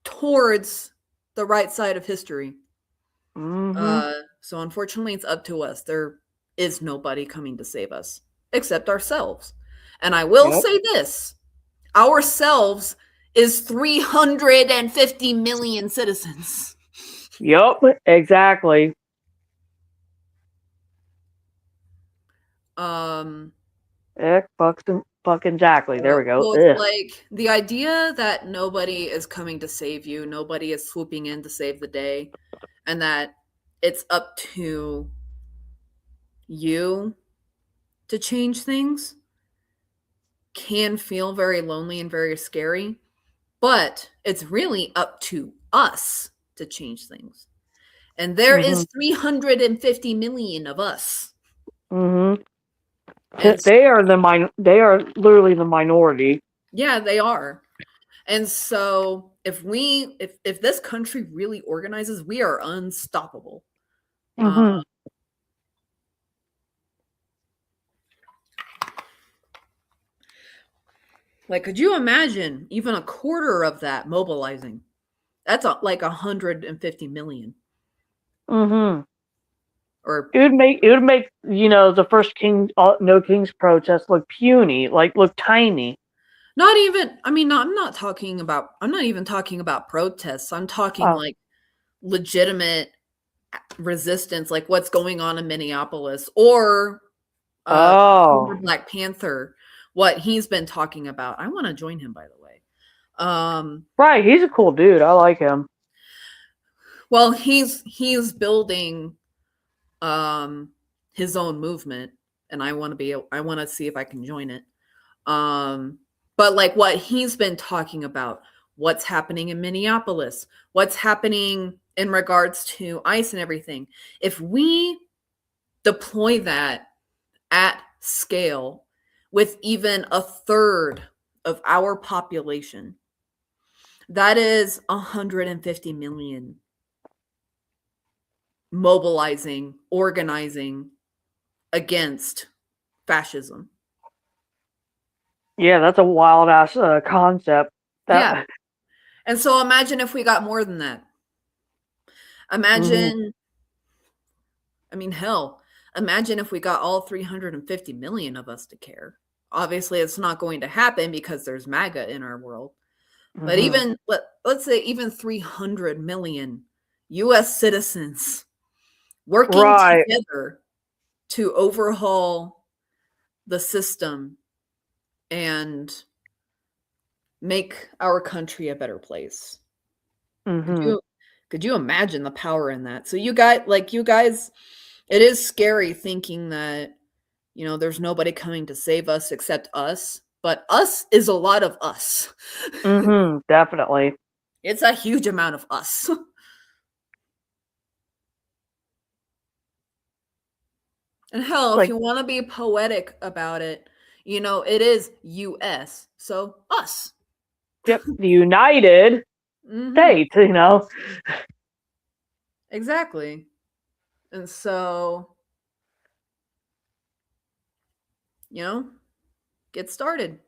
towards the right side of history. So unfortunately, it's up to us. There is nobody coming to save us except ourselves. And I will say this, ourselves is 350 million citizens. Yep, exactly. Fucking exactly. There we go. So it's like the idea that nobody is coming to save you, nobody is swooping in to save the day, and that it's up to you to change things can feel very lonely and very scary, but it's really up to us to change things. And there is 350 million of us. They are literally the minority. Yeah, they are. And so if this country really organizes, we are unstoppable. Like, could you imagine even a quarter of that mobilizing? That's like 150 million. Or it would make the first No Kings protest look puny, look tiny. Not even. I mean, I'm not even talking about protests. I'm talking like legitimate resistance, like what's going on in Minneapolis or Black Panther. What he's been talking about. I want to join him, by the way. Right, he's a cool dude. I like him. Well, he's building his own movement, and I want to see if I can join it. But like what he's been talking about, what's happening in Minneapolis, what's happening in regards to ICE and everything. If we deploy that at scale with even a third of our population, that is 150 million mobilizing, organizing against fascism. Yeah, that's a wild ass concept. Yeah. And so imagine if we got more than that. Imagine, I mean, hell, imagine if we got all 350 million of us to care. Obviously, it's not going to happen because there's MAGA in our world. But even, let's say even 300 million U.S. citizens working together to overhaul the system and make our country a better place. Could you imagine the power in that? So you guys, it is scary thinking that, there's nobody coming to save us except us. But us is a lot of us. Definitely. It's a huge amount of us. And hell, if you want to be poetic about it, it is US. So us. Yep. The United States, Exactly. And so get started.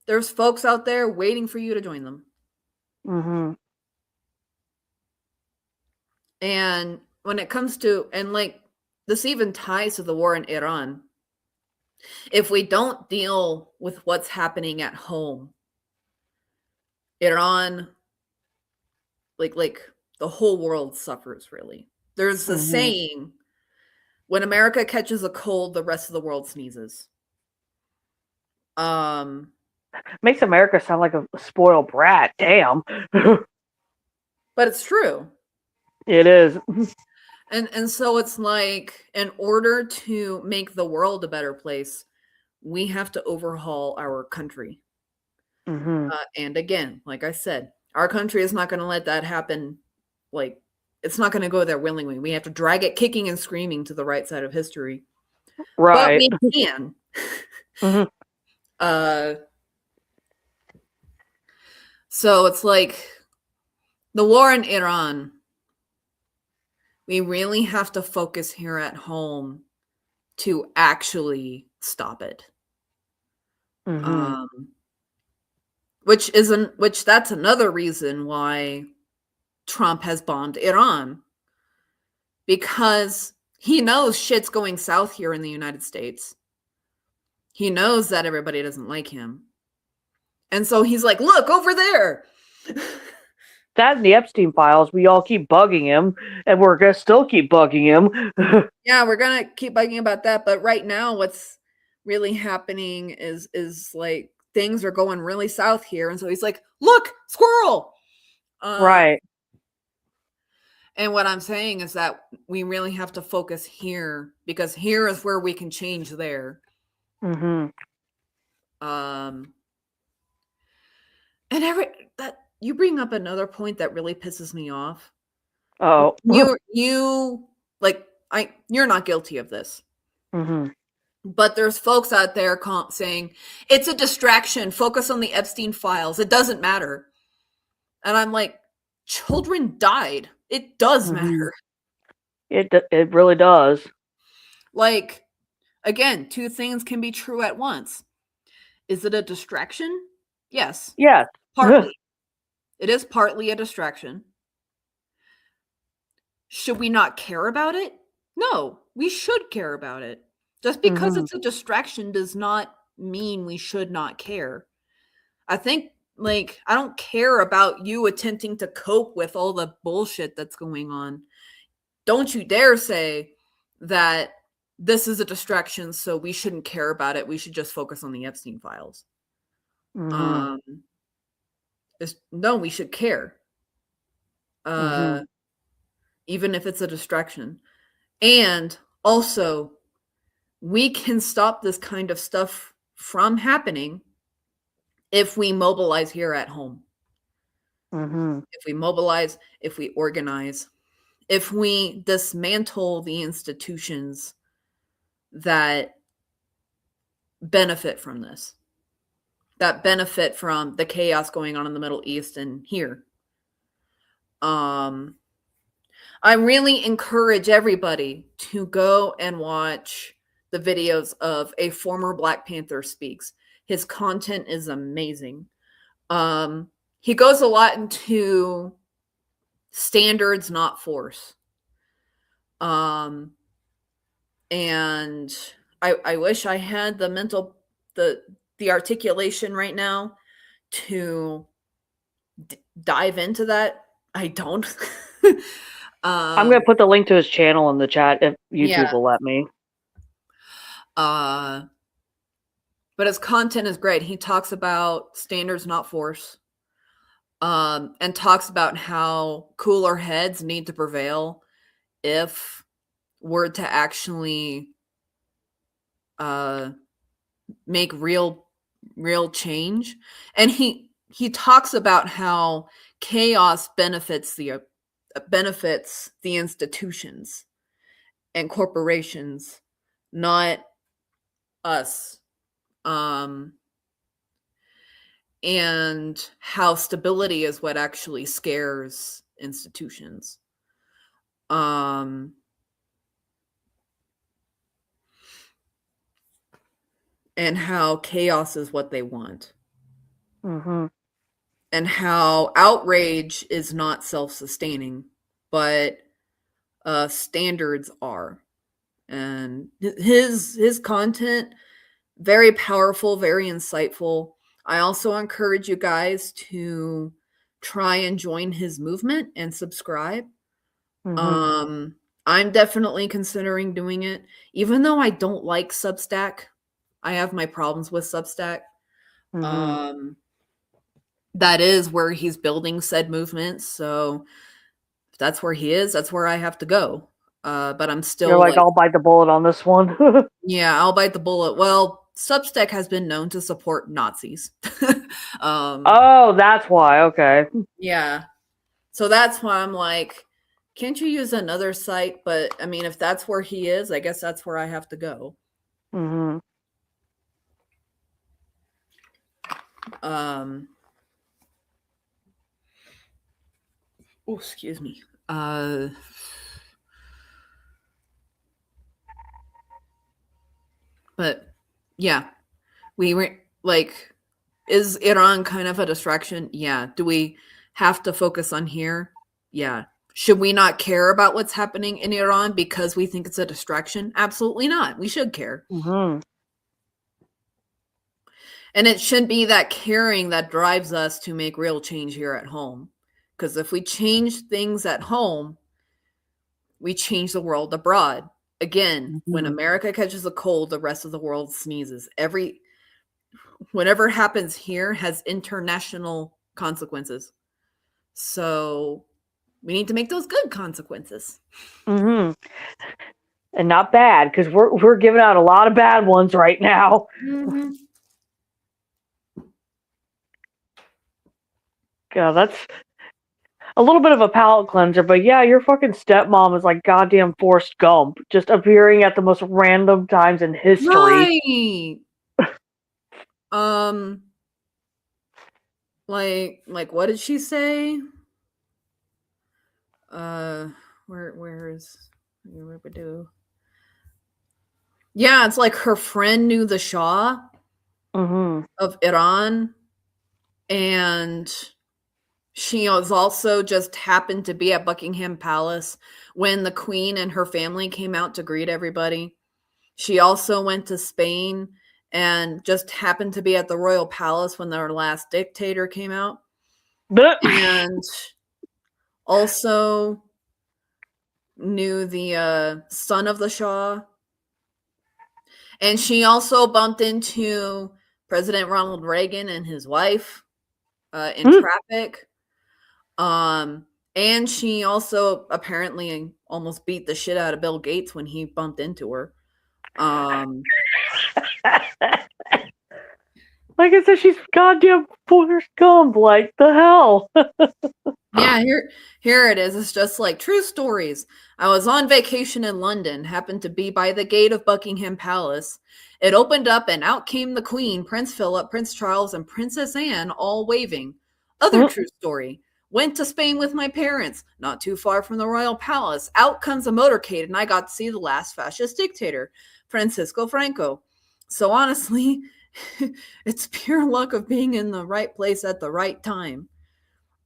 There's folks out there waiting for you to join them. Mm-hmm. And when it comes to, and like, this even ties to the war in Iran. If we don't deal with what's happening at home, Iran, like the whole world suffers, really. There's a saying, when America catches a cold, the rest of the world sneezes. Makes America sound like a spoiled brat. Damn. But it's true. It is. And so it's like, in order to make the world a better place, we have to overhaul our country. Mm-hmm. And again, like I said, our country is not going to let that happen. Like, it's not going to go there willingly. We have to drag it kicking and screaming to the right side of history. Right. But we can. Mm-hmm. So it's like the war in Iran, we really have to focus here at home to actually stop it. Mm-hmm. Which that's another reason why Trump has bombed Iran, because he knows shit's going south here in the United States. He knows that everybody doesn't like him. And so he's like, look over there. That and the Epstein files, we all keep bugging him, and we're going to still keep bugging him. Yeah, we're going to keep bugging about that. But right now, what's really happening is like, things are going really south here. And so he's like, look, squirrel. Right. And what I'm saying is that we really have to focus here, because here is where we can change there. Mm-hmm. And that you bring up another point that really pisses me off. Oh. You like, you're not guilty of this. Mm-hmm. But there's folks out there saying it's a distraction. Focus on the Epstein files. It doesn't matter. And I'm like, children died. It does matter. It really does. Like, again, two things can be true at once. Is it a distraction? Yes. Yes. Partly. It is partly a distraction. Should we not care about it? No, we should care about it. Just because it's a distraction does not mean we should not care. I think, like, I don't care about you attempting to cope with all the bullshit that's going on. Don't you dare say that this is a distraction, so we shouldn't care about it. We should just focus on the Epstein files. No, we should care. Even if it's a distraction. And also, we can stop this kind of stuff from happening if we mobilize here at home. If we mobilize, if we organize, if we dismantle the institutions that benefit from this, that benefit from the chaos going on in the Middle East and here. I really encourage everybody to go and watch the videos of a former Black Panther speaks. His content is amazing. He goes a lot into standards, not force. And I wish I had the articulation right now to dive into that. I don't. I'm going to put the link to his channel in the chat if YouTube will let me. But his content is great. He talks about standards, not force. And talks about how cooler heads need to prevail if we're to actually make real change. And he talks about how chaos benefits the institutions and corporations, not us. And how stability is what actually scares institutions. and how chaos is what they want. Mm-hmm. And how outrage is not self-sustaining, but standards are. And his content, very powerful, very insightful. I also encourage you guys to try and join his movement and subscribe. Mm-hmm. I'm definitely considering doing it, even though I don't like Substack. I have my problems with Substack. Mm-hmm. That is where he's building said movement. So if that's where he is, that's where I have to go. But I'm still You're like, I'll bite the bullet on this one. yeah, I'll bite the bullet. Well, Substack has been known to support Nazis. Oh, that's why. Okay. Yeah. So that's why I'm like, can't you use another site? But I mean, if that's where he is, I guess that's where I have to go. Mm-hmm. Oh, excuse me. But yeah, we were like, is Iran kind of a distraction? Yeah. Do we have to focus on here? Yeah. Should we not care about what's happening in Iran because we think it's a distraction? Absolutely not. We should care. Mm-hmm. And it shouldn't be that caring that drives us to make real change here at home. Because if we change things at home, we change the world abroad. Again, when Mm-hmm. America catches a cold, the rest of the world sneezes. Whatever happens here has international consequences. So we need to make those good consequences. Mm-hmm. And not bad, because we're giving out a lot of bad ones right now. Mm-hmm. God, that's a little bit of a palate cleanser, but yeah, your fucking stepmom is like goddamn Forrest Gump, just appearing at the most random times in history. Right. Like what did she say? Where is Rubadu? Yeah, it's like her friend knew the Shah Mm-hmm. of Iran, and she was also just happened to be at Buckingham Palace when the Queen and her family came out to greet everybody. She also went to Spain and just happened to be at the Royal Palace when their last dictator came out. And also knew the son of the Shah. And she also bumped into President Ronald Reagan and his wife in traffic. And she also apparently almost beat the shit out of Bill Gates when he bumped into her. Like I said, she's goddamn Forrest Gump. Like the hell. Yeah, here it is. It's just like true stories. I was on vacation in London, happened to be by the gate of Buckingham Palace. It opened up and out came the Queen, Prince Philip, Prince Charles, and Princess Anne, all waving. Other true story. Went to Spain with my parents, not too far from the Royal Palace. Out comes a motorcade, and I got to see the last fascist dictator, Francisco Franco. So honestly, it's pure luck of being in the right place at the right time.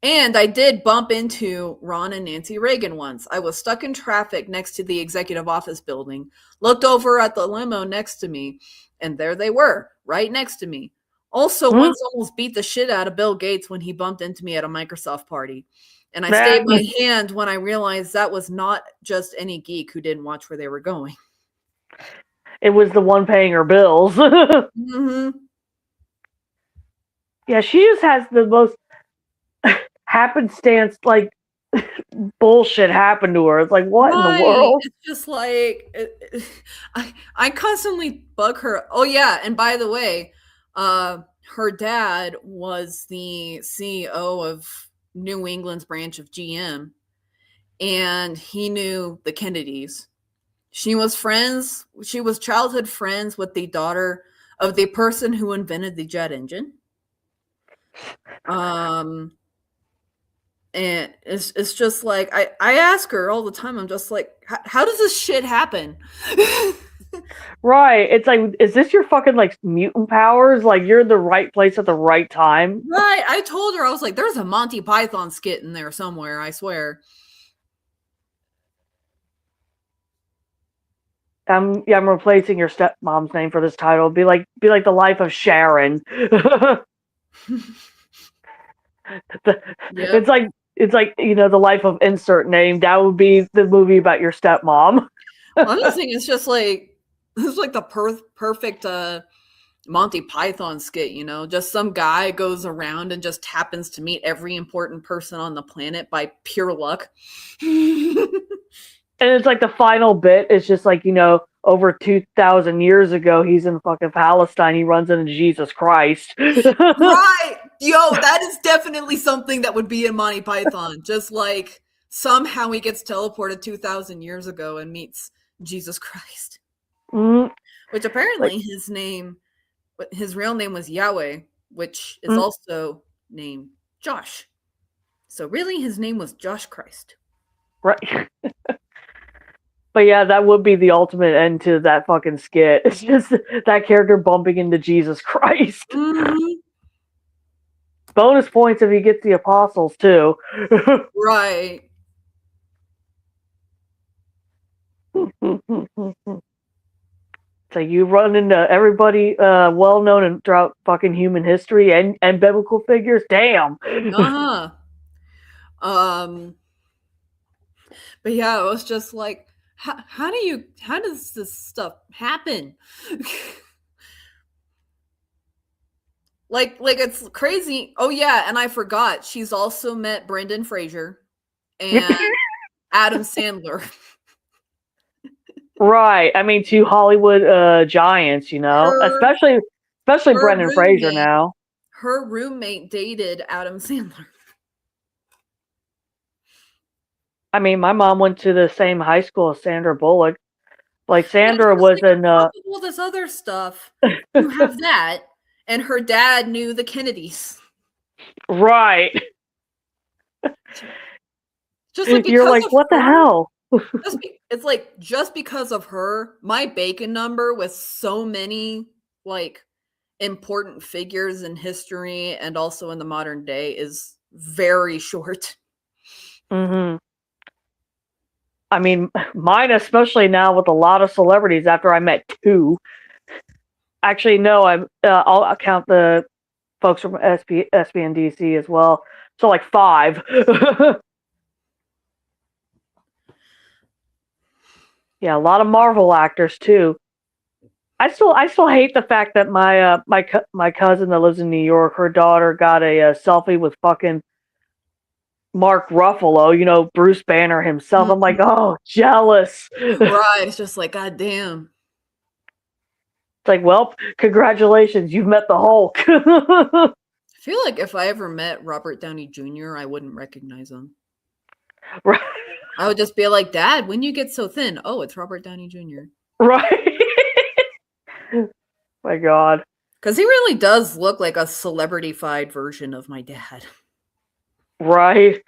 And I did bump into Ron and Nancy Reagan once. I was stuck in traffic next to the executive office building, looked over at the limo next to me, and there they were, right next to me. Also, once almost beat the shit out of Bill Gates when he bumped into me at a Microsoft party. And I stayed my hand when I realized that was not just any geek who didn't watch where they were going. It was the one paying her bills. Mm-hmm. Yeah, she just has the most happenstance, like, bullshit happen to her. It's like, what in the world? It's just like, I constantly bug her. Oh, yeah, and by the way, her dad was the CEO of New England's branch of GM, and he knew the Kennedys. She was childhood friends with the daughter of the person who invented the jet engine. And it's just like I ask her all the time. I'm just like, how does this shit happen? Right. It's like, is this your fucking like mutant powers? Like you're in the right place at the right time. Right. I told her, I was like, there's a Monty Python skit in there somewhere, I swear. I'm replacing your stepmom's name for this title. Be like the life of Sharon. Yep. It's like the life of insert name. That would be the movie about your stepmom. I'm just thinking it's just like it's like the perfect Monty Python skit, just some guy goes around and just happens to meet every important person on the planet by pure luck. And it's like the final bit is just like, over 2,000 years ago, he's in fucking Palestine. He runs into Jesus Christ. Right. Yo, that is definitely something that would be in Monty Python. Just like somehow he gets teleported 2,000 years ago and meets Jesus Christ. Mm-hmm. Which apparently his real name was Yahweh, which is also named Josh. So really his name was Josh Christ. Right. But yeah, that would be the ultimate end to that fucking skit. It's just that character bumping into Jesus Christ. Mm-hmm. Bonus points if he gets the apostles too. Right. So you run into everybody well known and throughout fucking human history and biblical figures. Damn. Uh-huh. But yeah, it was just like, how does this stuff happen? like it's crazy. Oh yeah, and I forgot, she's also met Brendan Fraser and Adam Sandler. Right. I mean, two Hollywood giants, especially Brendan Fraser now. Her roommate dated Adam Sandler. I mean, my mom went to the same high school as Sandra Bullock. Like Sandra was in all this other stuff. You have that, and her dad knew the Kennedys. Right. Just like you're like, what the hell? It's like just because of her, my Bacon number with so many like important figures in history and also in the modern day is very short. Mm-hmm. I mean, mine especially now with a lot of celebrities after I met two. Actually, no, I'll count the folks from SB and DC as well. So like 5. Yeah, a lot of Marvel actors too. I still hate the fact that my cousin that lives in New York, her daughter got a selfie with fucking Mark Ruffalo, Bruce Banner himself. I'm like, oh, jealous. Right. It's just like, God damn. It's like, well, congratulations, you've met the Hulk. I feel like if I ever met Robert Downey Jr., I wouldn't recognize him. Right. I would just be like, Dad, when you get so thin? Oh, it's Robert Downey Jr. Right. My God. Because he really does look like a celebrity-fied version of my dad. Right.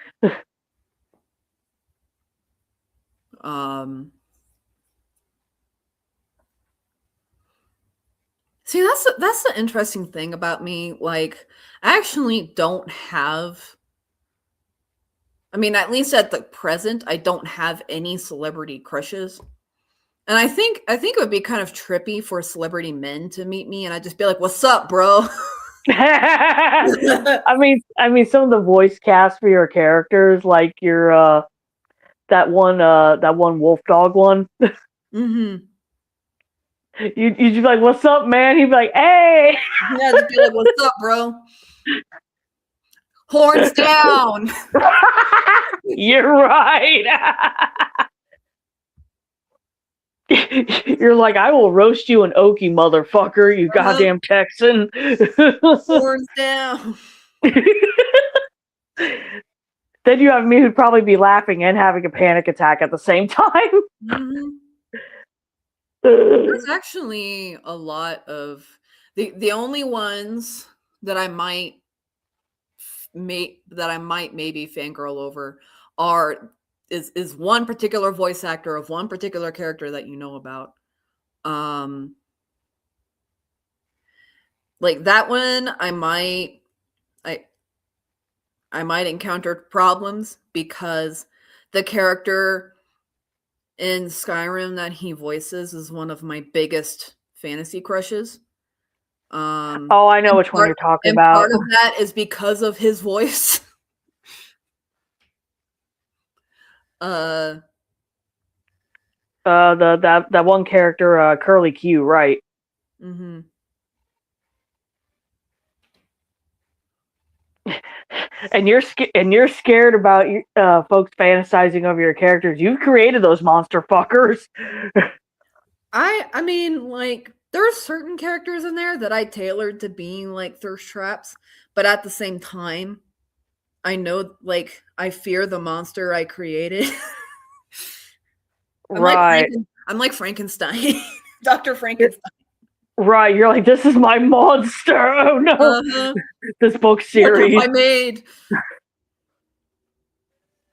See, that's the interesting thing about me. Like, I actually don't have. I mean, at least at the present, I don't have any celebrity crushes. And I think it would be kind of trippy for celebrity men to meet me, and I'd just be like, "What's up, bro?" I mean, some of the voice cast for your characters, like your that one wolf dog one. Mm-hmm. You'd be like, "What's up, man?" He'd be like, "Hey." Yeah, just be like, "What's up, bro?" Horns down. You're right. You're like, I will roast you an Okie, motherfucker, you goddamn Texan. Horns down. Then you have me who'd probably be laughing and having a panic attack at the same time. Mm-hmm. There's actually a lot of the only ones that I might maybe fangirl over is one particular voice actor of one particular character that you know about. Like that one, I might encounter problems because the character in Skyrim that he voices is one of my biggest fantasy crushes. Oh, I know which one you're talking and about. part of that is because of his voice. That one character, Curly Q, right? Mm-hmm. And you're scared about folks fantasizing over your characters. You've created those monster fuckers. I mean, like, there are certain characters in there that I tailored to being like thirst traps, but at the same time, I know, like, I fear the monster I created. Right. I'm like Frankenstein, Dr. Frankenstein. Right, you're like, this is my monster. Oh no, this book series. What have I made?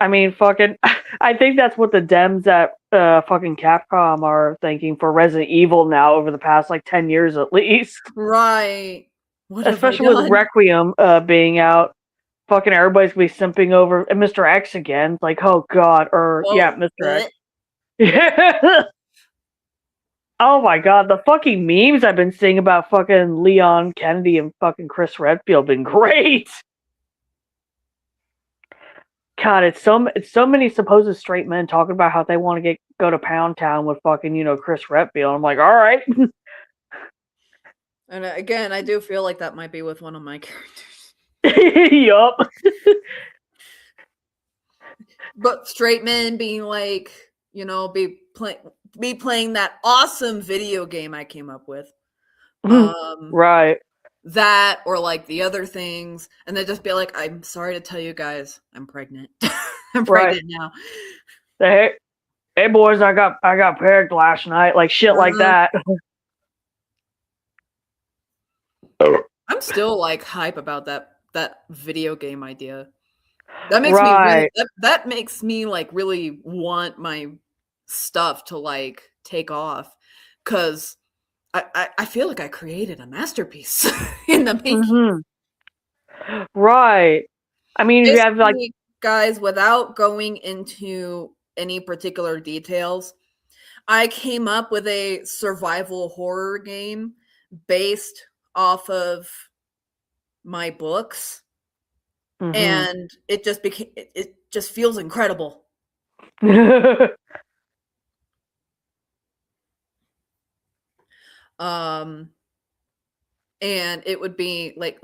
I mean, fucking, I think that's what the Dems at fucking Capcom are thinking for Resident Evil now over the past like 10 years at least. Right. What Especially with Requiem being out. Fucking everybody's gonna be simping over Mr. X again. It's like, oh god, yeah, Mr. X. Yeah. Oh my god, the fucking memes I've been seeing about fucking Leon Kennedy and fucking Chris Redfield been great. God, it's so many supposed straight men talking about how they want to go to Pound Town with fucking, Chris Redfield. I'm like, all right. And again, I do feel like that might be with one of my characters. Yup. But straight men being like, be playing that awesome video game I came up with. Right. That or like the other things, and then just be like, I'm sorry to tell you guys, I'm pregnant. I'm pregnant now. Hey boys, I got pegged last night, like shit like that. I'm still like hype about that video game idea. That makes me really, that makes me like really want my stuff to like take off, because I feel like I created a masterpiece in the making. Right. I mean, you have like, guys, without going into any particular details, I came up with a survival horror game based off of my books, and it just feels incredible. And it would be like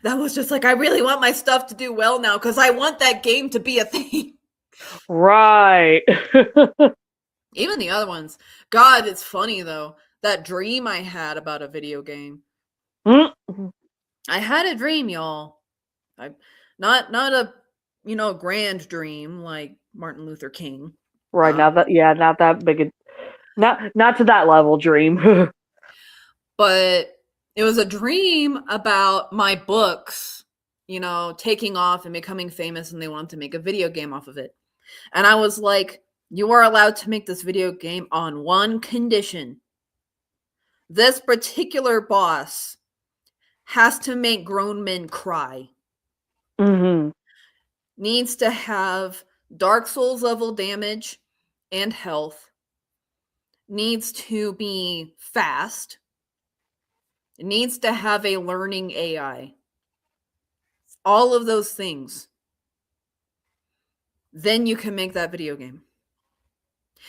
that was just like, I really want my stuff to do well now because I want that game to be a thing. Right. Even the other ones. God, it's funny though. That dream I had about a video game. I had a dream, y'all. Not a grand dream like Martin Luther King. Right, not that big not to that level dream. But it was a dream about my books, taking off and becoming famous, and they wanted to make a video game off of it. And I was like, you are allowed to make this video game on one condition. This particular boss has to make grown men cry. Needs to have Dark Souls level damage and health. Needs to be fast. It needs to have a learning AI. All of those things. Then you can make that video game.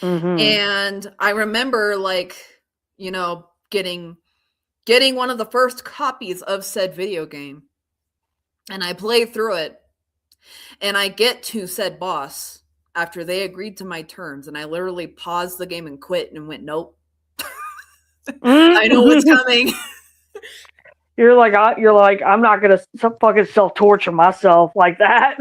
And I remember getting one of the first copies of said video game. And I played through it. And I get to said boss after they agreed to my terms. And I literally paused the game and quit and went, nope. I know what's coming. You're like, I'm not gonna fucking self-torture myself like that.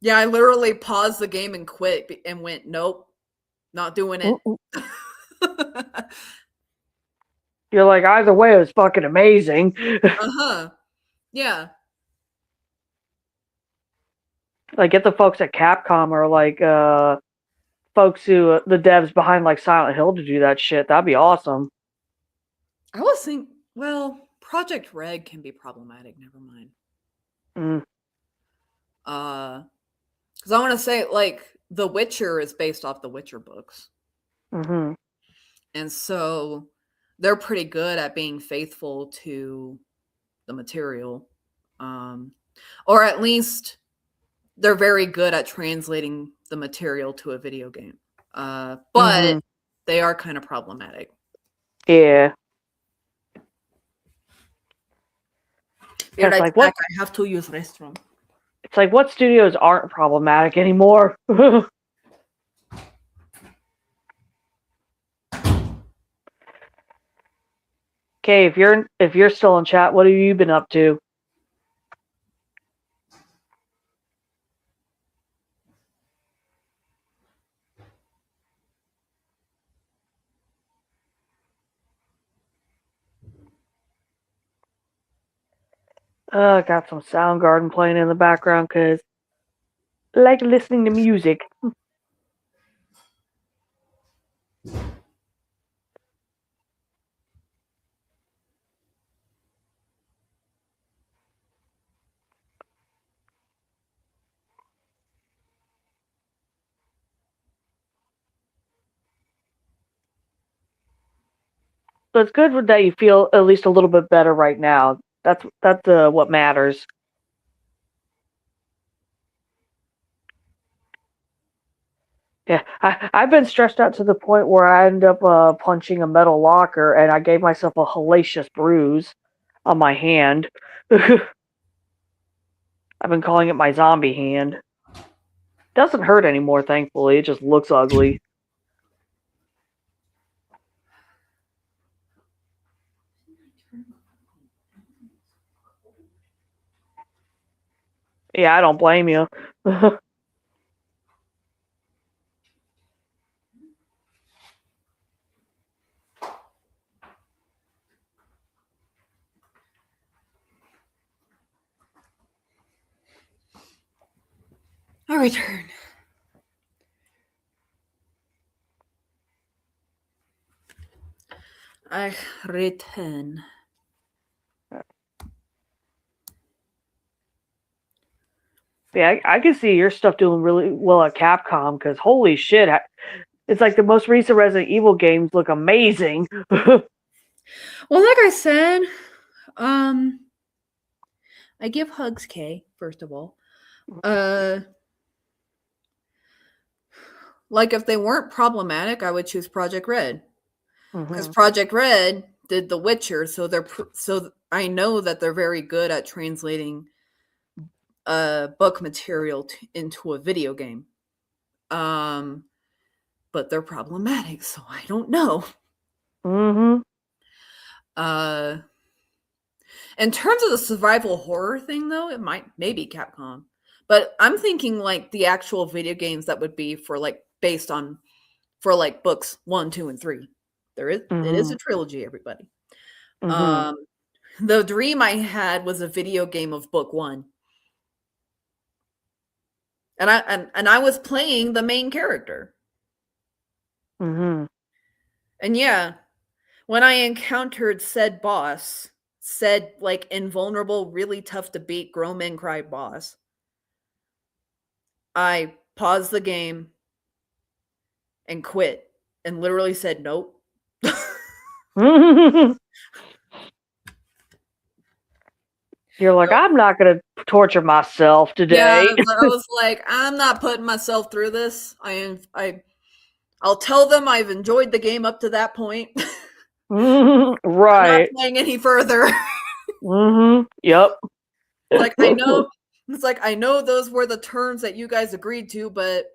Yeah, I literally paused the game and quit and went, nope, not doing it. You're like, either way, it was fucking amazing. Yeah. Like, get the folks at Capcom are like, folks who, the devs behind like Silent Hill to do that shit. That'd be awesome. I was thinking, well, Project Red can be problematic. Never mind. Because I want to say, like, The Witcher is based off the Witcher books. Mm-hmm. And so they're pretty good at being faithful to the material. Or at least they're very good at translating the material to a video game. But they are kind of problematic. Yeah. Be right like, back. I have to use restroom. It's like, what studios aren't problematic anymore? Okay, if you're still in chat, what have you been up to? I got some Soundgarden playing in the background because I like listening to music. So it's good that you feel at least a little bit better right now. That's what matters. Yeah, I've been stressed out to the point where I end up punching a metal locker, and I gave myself a hellacious bruise on my hand. I've been calling it my zombie hand. Doesn't hurt anymore, thankfully. It just looks ugly. Yeah, I don't blame you. I return. I return. Yeah, I can see your stuff doing really well at Capcom because holy shit, it's like the most recent Resident Evil games look amazing. Well, like I said, I give hugs, Kay, first of all. Like if they weren't problematic, I would choose Project Red. Because Project Red did The Witcher, so I know that they're very good at translating book material into a video game. But they're problematic, so I don't know. In terms of the survival horror thing, though, it maybe Capcom. But I'm thinking like the actual video games that would be for like based on for like books 1, 2, and 3. It is a trilogy, everybody. The dream I had was a video game of book 1. And I was playing the main character. And yeah, when I encountered said boss, said like invulnerable, really tough to beat, grown men cry boss, I paused the game and quit and literally said nope. You're like, I'm not going to torture myself today. Yeah, I was like, I'm not putting myself through this. I'll tell them I've enjoyed the game up to that point. Right. I'm not playing any further. Yep. Like I know those were the terms that you guys agreed to, but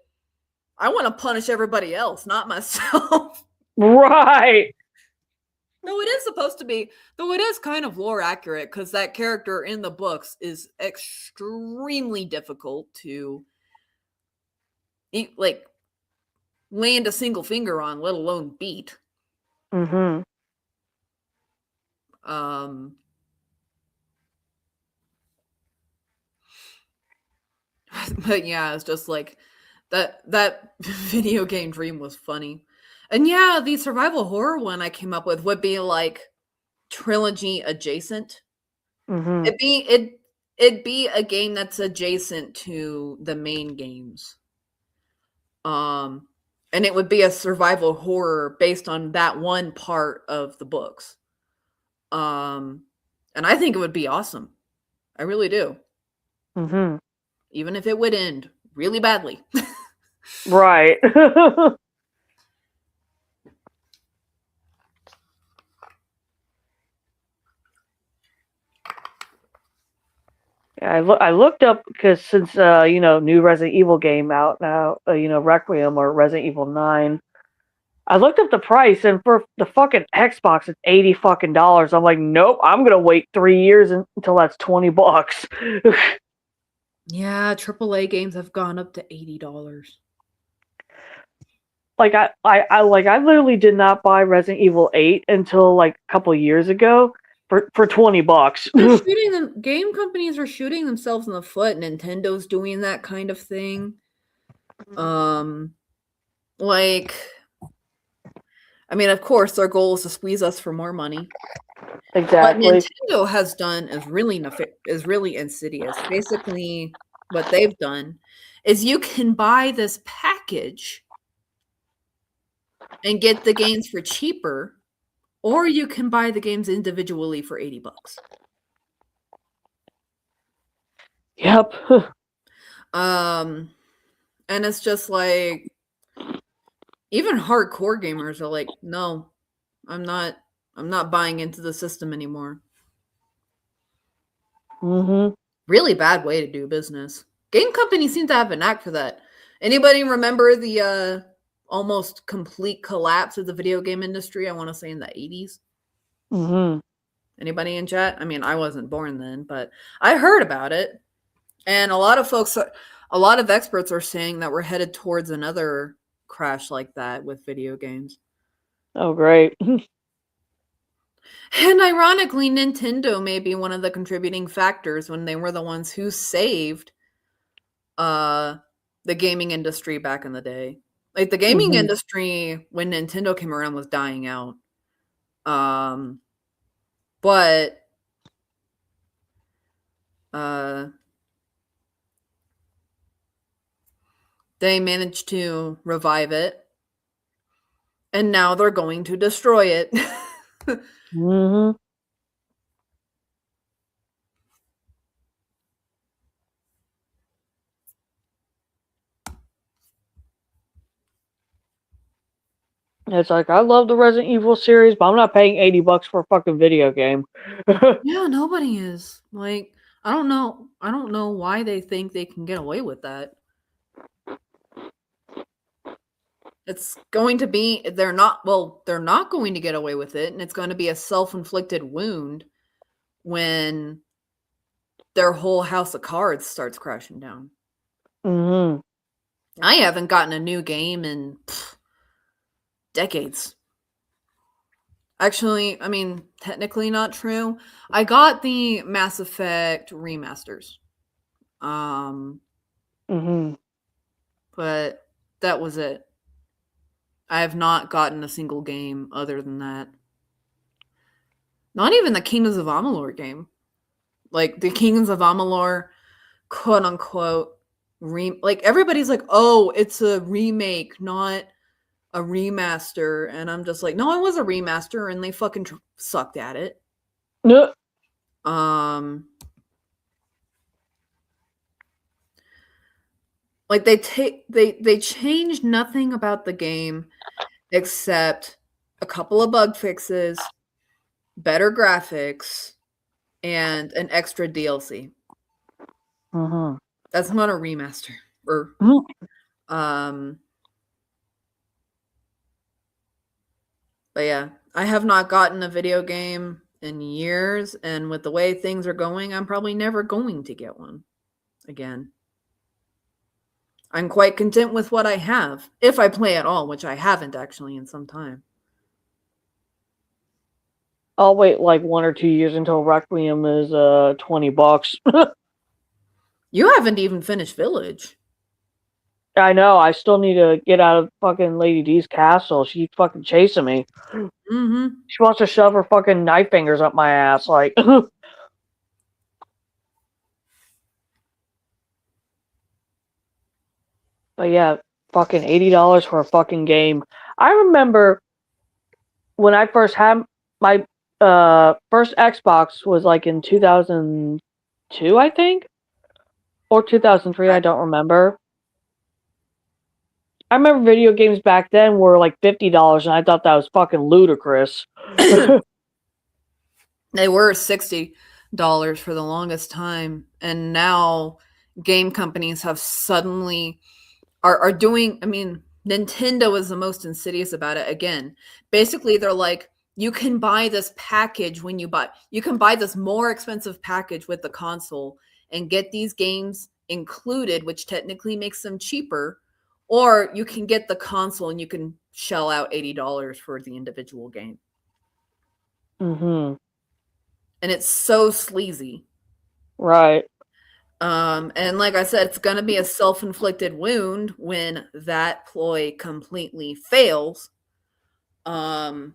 I want to punish everybody else, not myself. Right. No, it is supposed to be, though it is kind of lore accurate because that character in the books is extremely difficult to like land a single finger on, let alone beat. But yeah, it's just like That video game dream was funny. And yeah, the survival horror one I came up with would be like trilogy adjacent. Mm-hmm. It'd be a game that's adjacent to the main games. And it would be a survival horror based on that one part of the books. And I think it would be awesome. I really do. Mm-hmm. Even if it would end really badly. Right. I looked up because since new Resident Evil game out now, Requiem or Resident Evil 9. I looked up the price, and for the fucking Xbox, it's $80 fucking. I'm like, nope, I'm gonna wait 3 years until that's $20. Yeah, AAA games have gone up to $80. Like I literally did not buy Resident Evil 8 until like a couple years ago for $20. They're shooting them. Game companies are shooting themselves in the foot. Nintendo's doing that kind of thing. Of course, their goal is to squeeze us for more money. Exactly. What Nintendo has done is really insidious. Basically, what they've done is you can buy this package and get the games for cheaper, or you can buy the games individually for $80. Yep. And it's just like, even hardcore gamers are like, no, I'm not buying into the system anymore. Mm-hmm. Really bad way to do business. Game companies seem to have a knack for that. Anybody remember the almost complete collapse of the video game industry? I want to say in the 80s. Mm-hmm. Anybody in chat? I mean, I wasn't born then, but I heard about it. And a lot of experts are saying that we're headed towards another crash like that with video games. Oh, great. And ironically, Nintendo may be one of the contributing factors when they were the ones who saved the gaming industry back in the day. Like, the gaming industry, when Nintendo came around, was dying out. But they managed to revive it. And now they're going to destroy it. Mm-hmm. It's like, I love the Resident Evil series, but I'm not paying $80 for a fucking video game. Yeah, nobody is. Like, I don't know why they think they can get away with that. It's going to be, they're not going to get away with it, and it's going to be a self-inflicted wound when their whole house of cards starts crashing down. Mm-hmm. I haven't gotten a new game in decades. Actually, I mean, technically not true. I got the Mass Effect remasters. But that was it. I have not gotten a single game other than that. Not even the Kingdoms of Amalur game. Like, the Kingdoms of Amalur, quote unquote, like, everybody's like, oh, it's a remake, not a remaster. And I'm just like, no, it was a remaster, and they fucking sucked at it. No. Like, they changed nothing about the game except a couple of bug fixes, better graphics, and an extra DLC. Mm-hmm. That's not a remaster. Or but yeah, I have not gotten a video game in years, and with the way things are going, I'm probably never going to get one again. I'm quite content with what I have, if I play at all, which I haven't actually in some time. I'll wait like 1 or 2 years until Requiem is $20. You haven't even finished Village. I know. I still need to get out of fucking Lady D's castle. She's fucking chasing me. Mm-hmm. She wants to shove her fucking knife fingers up my ass. Like, but yeah, fucking $80 for a fucking game. I remember when I first had my first Xbox was like in 2002, I think, or 2003. I don't remember. I remember video games back then were like $50, and I thought that was fucking ludicrous. They were $60 for the longest time, and now game companies have suddenly are doing. I mean, Nintendo is the most insidious about it. Again, basically, they're like, you can buy this package when you can buy this more expensive package with the console and get these games included, which technically makes them cheaper. Or you can get the console and you can shell out $80 for the individual game. Mm-hmm. And it's so sleazy. Right. And like I said, it's going to be a self-inflicted wound when that ploy completely fails. And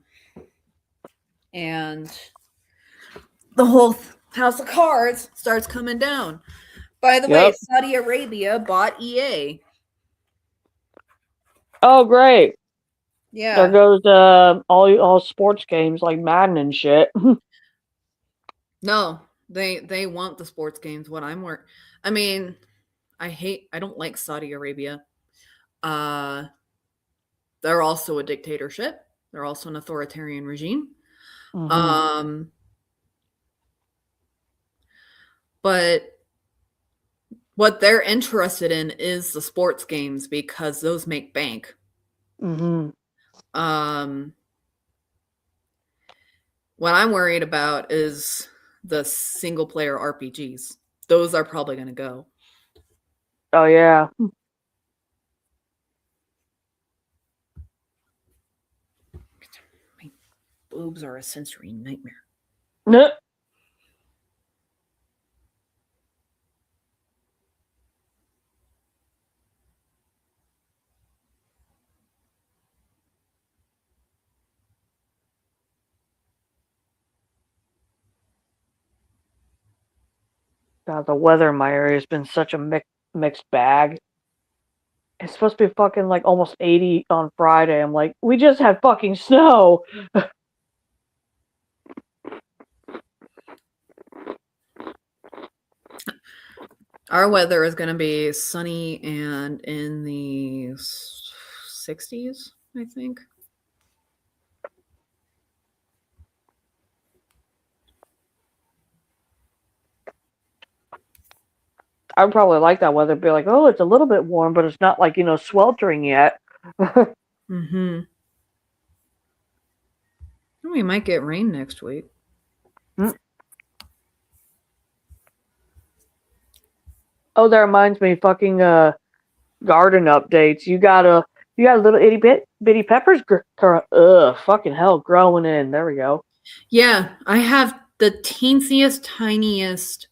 the whole house of cards starts coming down. By the way, Saudi Arabia bought EA. Oh, great. Yeah. There goes all sports games like Madden and shit. No, they want the sports games. What I'm work. I mean, I don't like Saudi Arabia. They're also a dictatorship. They're also an authoritarian regime. Mm-hmm. But what they're interested in is the sports games because those make bank. Mm-hmm. What I'm worried about is the single player RPGs. Those are probably going to go. Oh, yeah. My boobs are a sensory nightmare. No. God, the weather in my area has been such a mixed bag. It's supposed to be fucking like almost 80 on Friday. I'm like, we just had fucking snow. Our weather is going to be sunny and in the 60s, I think. I would probably like that weather. Be like, oh, it's a little bit warm, but it's not like, sweltering yet. Mm-hmm. We might get rain next week. Mm. Oh, that reminds me, fucking garden updates. You got little itty bitty peppers, fucking hell, growing in. There we go. Yeah, I have the teensiest, tiniest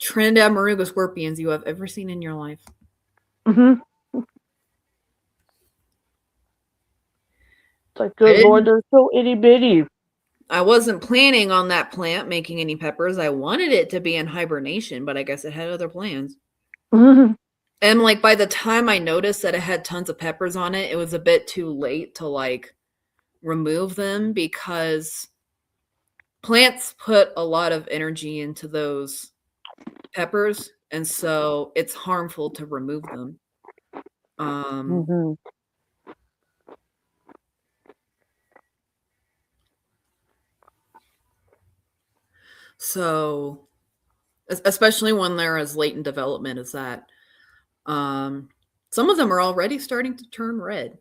Trinidad Moruga scorpions you have ever seen in your life. Mm-hmm. It's like, good Lord, they're so itty bitty. I wasn't planning on that plant making any peppers. I wanted it to be in hibernation, but I guess it had other plans. Mm-hmm. And like by the time I noticed that it had tons of peppers on it, it was a bit too late to like remove them because plants put a lot of energy into those peppers, and so it's harmful to remove them. Mm-hmm. So, especially when they're as late in development as that, some of them are already starting to turn red.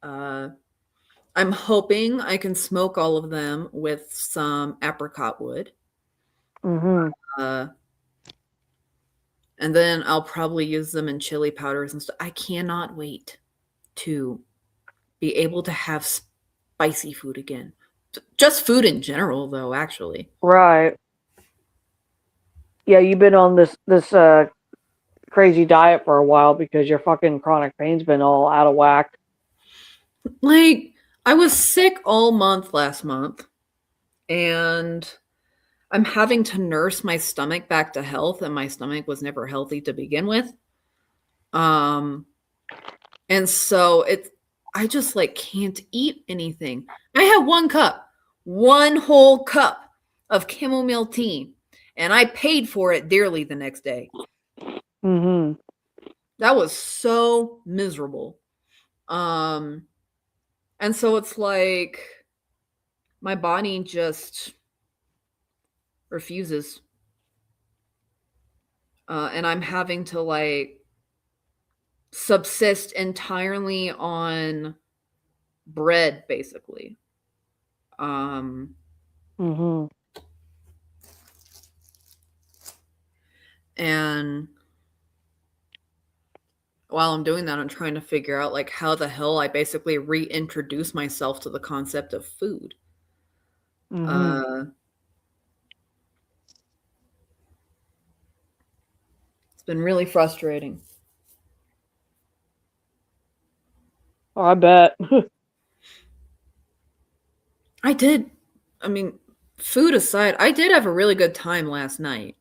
I'm hoping I can smoke all of them with some apricot wood. Mm-hmm. And then I'll probably use them in chili powders and stuff. I cannot wait to be able to have spicy food again. Just food in general, though, actually. Right. Yeah, you've been on this crazy diet for a while because your fucking chronic pain's been all out of whack. Like, I was sick all month last month, and I'm having to nurse my stomach back to health, and my stomach was never healthy to begin with. And so I just like can't eat anything. I had one whole cup of chamomile tea, and I paid for it dearly the next day. Mm-hmm. That was so miserable. And so it's like my body just refuses. And I'm having to like subsist entirely on bread, basically. Mm-hmm. And while I'm doing that, I'm trying to figure out like how the hell I basically reintroduce myself to the concept of food. Mm-hmm. It's been really frustrating. Oh, I bet. I did. I mean, food aside, I did have a really good time last night.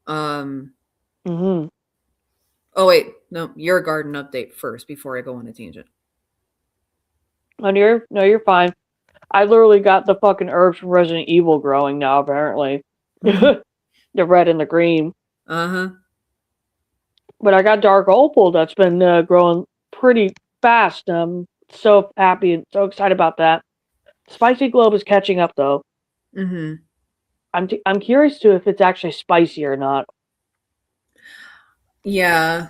Mm-hmm. Oh wait, no, your garden update first before I go on a tangent. And you're fine. I literally got the fucking herbs from Resident Evil growing now, apparently. The red and the green. Uh-huh. But I got dark opal that's been growing pretty fast. I'm so happy and so excited about that. Spicy Globe is catching up, though. Mm-hmm. I'm curious, too, if it's actually spicy or not. Yeah.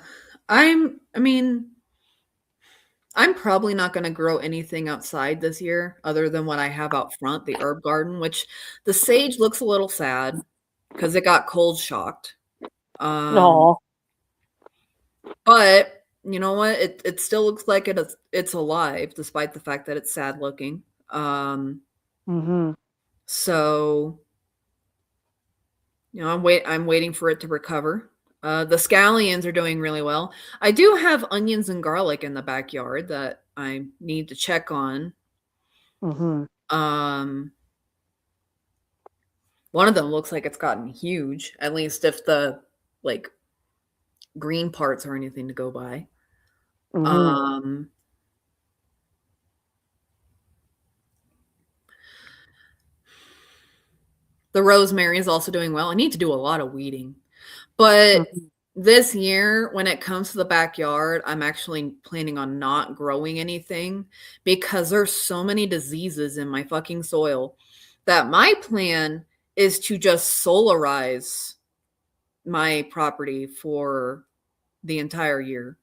I'm probably not going to grow anything outside this year other than what I have out front, the herb garden, which the sage looks a little sad because it got cold shocked. No. But you know what? It still looks like it's alive despite the fact that it's sad looking. Mm-hmm. So you know, I'm waiting for it to recover. The scallions are doing really well. I do have onions and garlic in the backyard that I need to check on. Mm-hmm. One of them looks like it's gotten huge, at least if the like green parts are anything to go by. Mm-hmm. The rosemary is also doing well. I need to do a lot of weeding. But this year, when it comes to the backyard, I'm actually planning on not growing anything because there's so many diseases in my fucking soil that my plan is to just solarize my property for the entire year.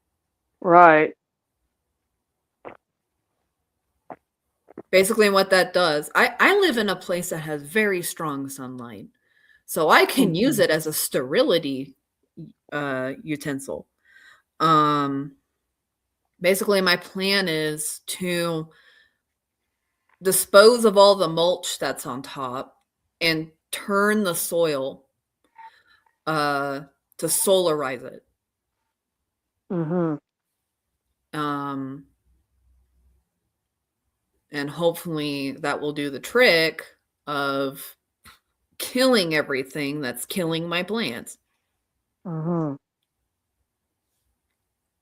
Right. Basically, what that does, I live in a place that has very strong sunlight, so I can use it as a sterility utensil. Basically, my plan is to dispose of all the mulch that's on top and turn the soil to solarize it. Mm-hmm. And hopefully that will do the trick of killing everything that's killing my plants. Mm-hmm.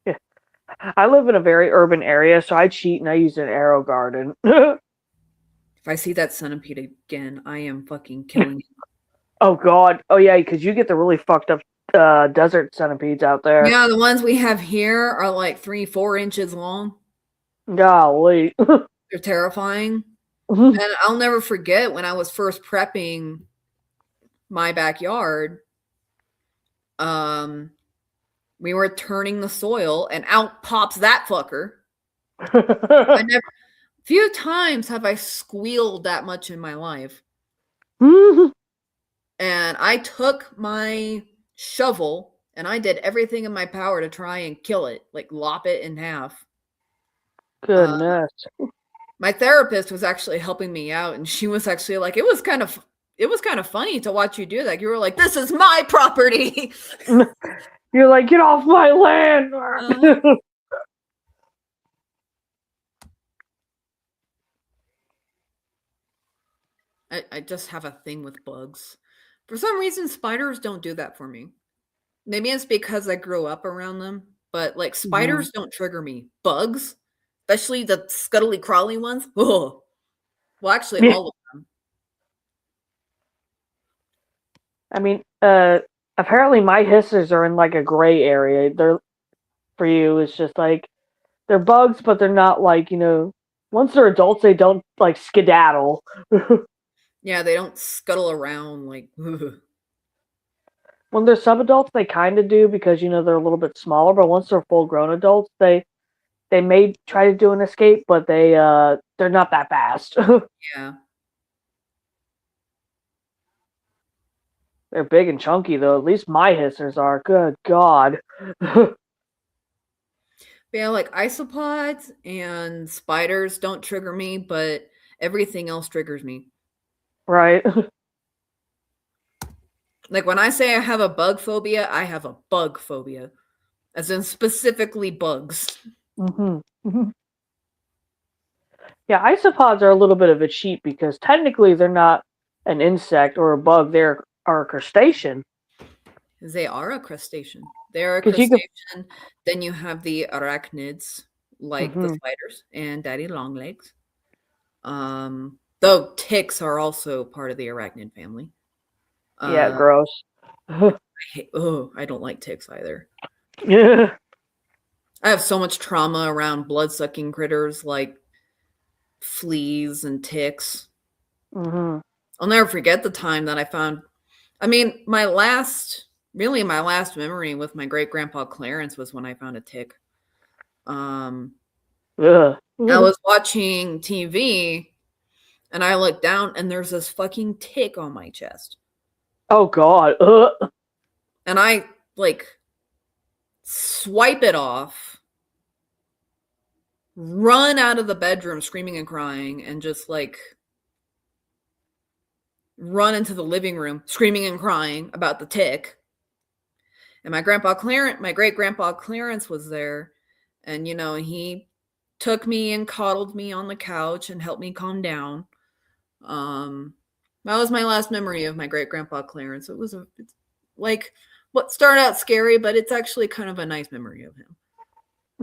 Yeah. I live in a very urban area, so I cheat and I use an arrow garden. If I see that centipede again, I am fucking killing it. Oh, God. Oh, yeah, because you get the really fucked up desert centipedes out there. Yeah, the ones we have here are like 3-4 inches long. Golly. They're terrifying. And I'll never forget when I was first prepping my backyard, we were turning the soil and out pops that fucker. Few times have I squealed that much in my life. And I took my shovel and I did everything in my power to try and kill it, like lop it in half. Goodness. My therapist was actually helping me out, and she was actually like, it was kind of funny to watch you do that. You were like, this is my property. You're like, get off my land! I just have a thing with bugs. For some reason, spiders don't do that for me. Maybe it's because I grew up around them, but like spiders don't trigger me. Bugs, especially the scuttly crawly ones. Oh, well, actually, all of them. I mean, apparently my hissers are in like a gray area. They're, for you, it's just like, they're bugs, but they're not like, once they're adults, they don't like skedaddle. Yeah, they don't scuttle around like. When they're sub-adults, they kind of do because, they're a little bit smaller, but once they're full-grown adults, they may try to do an escape, but they're not that fast. Yeah. They're big and chunky, though. At least my hissers are. Good God. Yeah, like isopods and spiders don't trigger me, but everything else triggers me. Right. Like when I say I have a bug phobia, I have a bug phobia, as in specifically bugs. Mm-hmm. Yeah, isopods are a little bit of a cheat because technically they're not an insect or a bug. They are a crustacean. They are a crustacean. They're a crustacean. Then you have the arachnids, like the spiders and daddy long legs. Though ticks are also part of the arachnid family. Yeah, gross. I don't like ticks either. Yeah. I have so much trauma around blood-sucking critters like fleas and ticks. Mm-hmm. I'll never forget the time that I found. I mean, my last memory with my great-grandpa Clarence was when I found a tick. I was watching TV and I looked down and there's this fucking tick on my chest. Oh God. And I like swipe it off, run out of the bedroom screaming and crying, and just like run into the living room screaming and crying about the tick. And my great grandpa Clarence was there, and he took me and coddled me on the couch and helped me calm down. That was my last memory of my great grandpa Clarence. It's like what started out scary, but it's actually kind of a nice memory of him.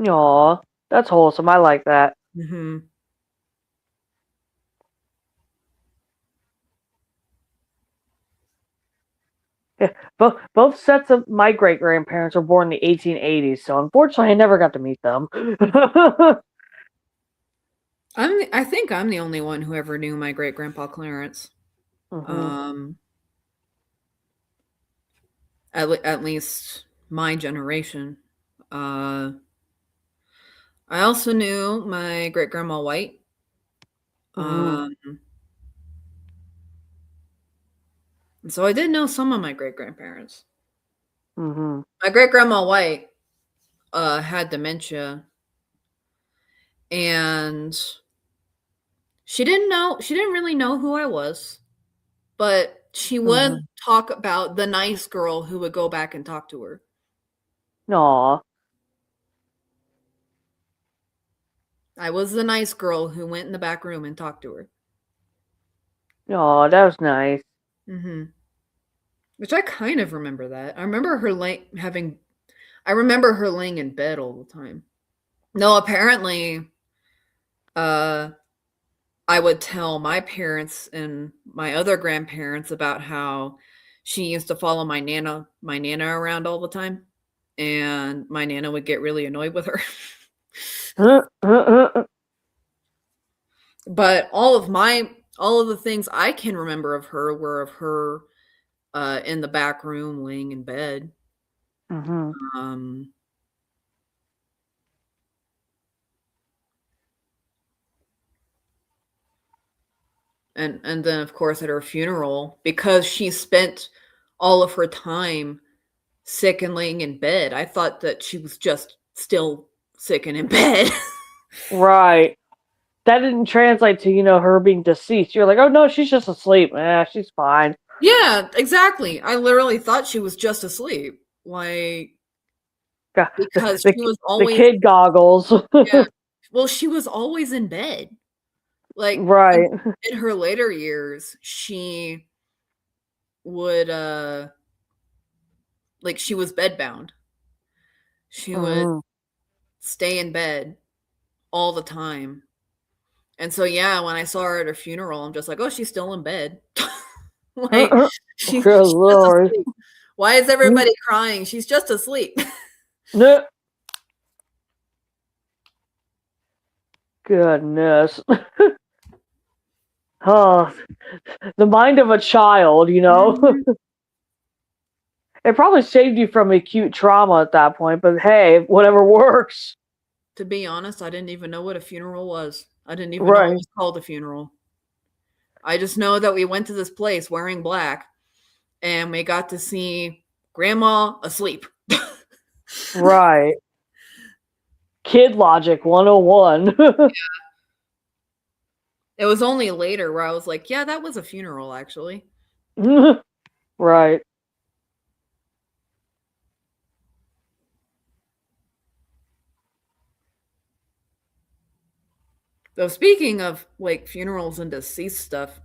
Aw, that's wholesome. I like that. Mm-hmm. Yeah, both sets of my great grandparents were born in the 1880s, so unfortunately, I never got to meet them. I think I'm the only one who ever knew my great grandpa Clarence. Mm-hmm. At least my generation. I also knew my great grandma White. So I did know some of my great grandparents. Mm-hmm. My great grandma White had dementia, and she didn't really know who I was, but she would talk about the nice girl who would go back and talk to her. Aw. I was the nice girl who went in the back room and talked to her. Aw, that was nice. Mm-hmm. Which I kind of remember that. I remember her laying in bed all the time. No, apparently, I would tell my parents and my other grandparents about how she used to follow my nana around all the time, and my nana would get really annoyed with her. But all of the things I can remember of her were of her in the back room laying in bed. Mm-hmm. And then of course at her funeral, because she spent all of her time sick and laying in bed, I thought that she was just still sick and in bed. Right. That didn't translate to, her being deceased. You're like, oh no, she's just asleep. She's fine. Yeah, exactly. I literally thought she was just asleep. Like, because she was The always kid goggles. yeah. Well, she was always in bed. Like Right. in her later years, she would like she was bedbound. She would Mhm. stay in bed all the time. And so yeah, when I saw her at her funeral, I'm just like, oh, she's still in bed. Like she's Good just Lord. asleep. Why is everybody crying? She's just asleep. Goodness. Oh, the mind of a child, you know? It probably saved you from acute trauma at that point, but hey, whatever works. To be honest, I didn't even know what a funeral was. I didn't even know it Right. was called a funeral. I just know that we went to this place wearing black and we got to see grandma asleep. Right. Kid logic 101. It was only later where I was like, yeah, that was a funeral actually. Right. So speaking of like funerals and deceased stuff,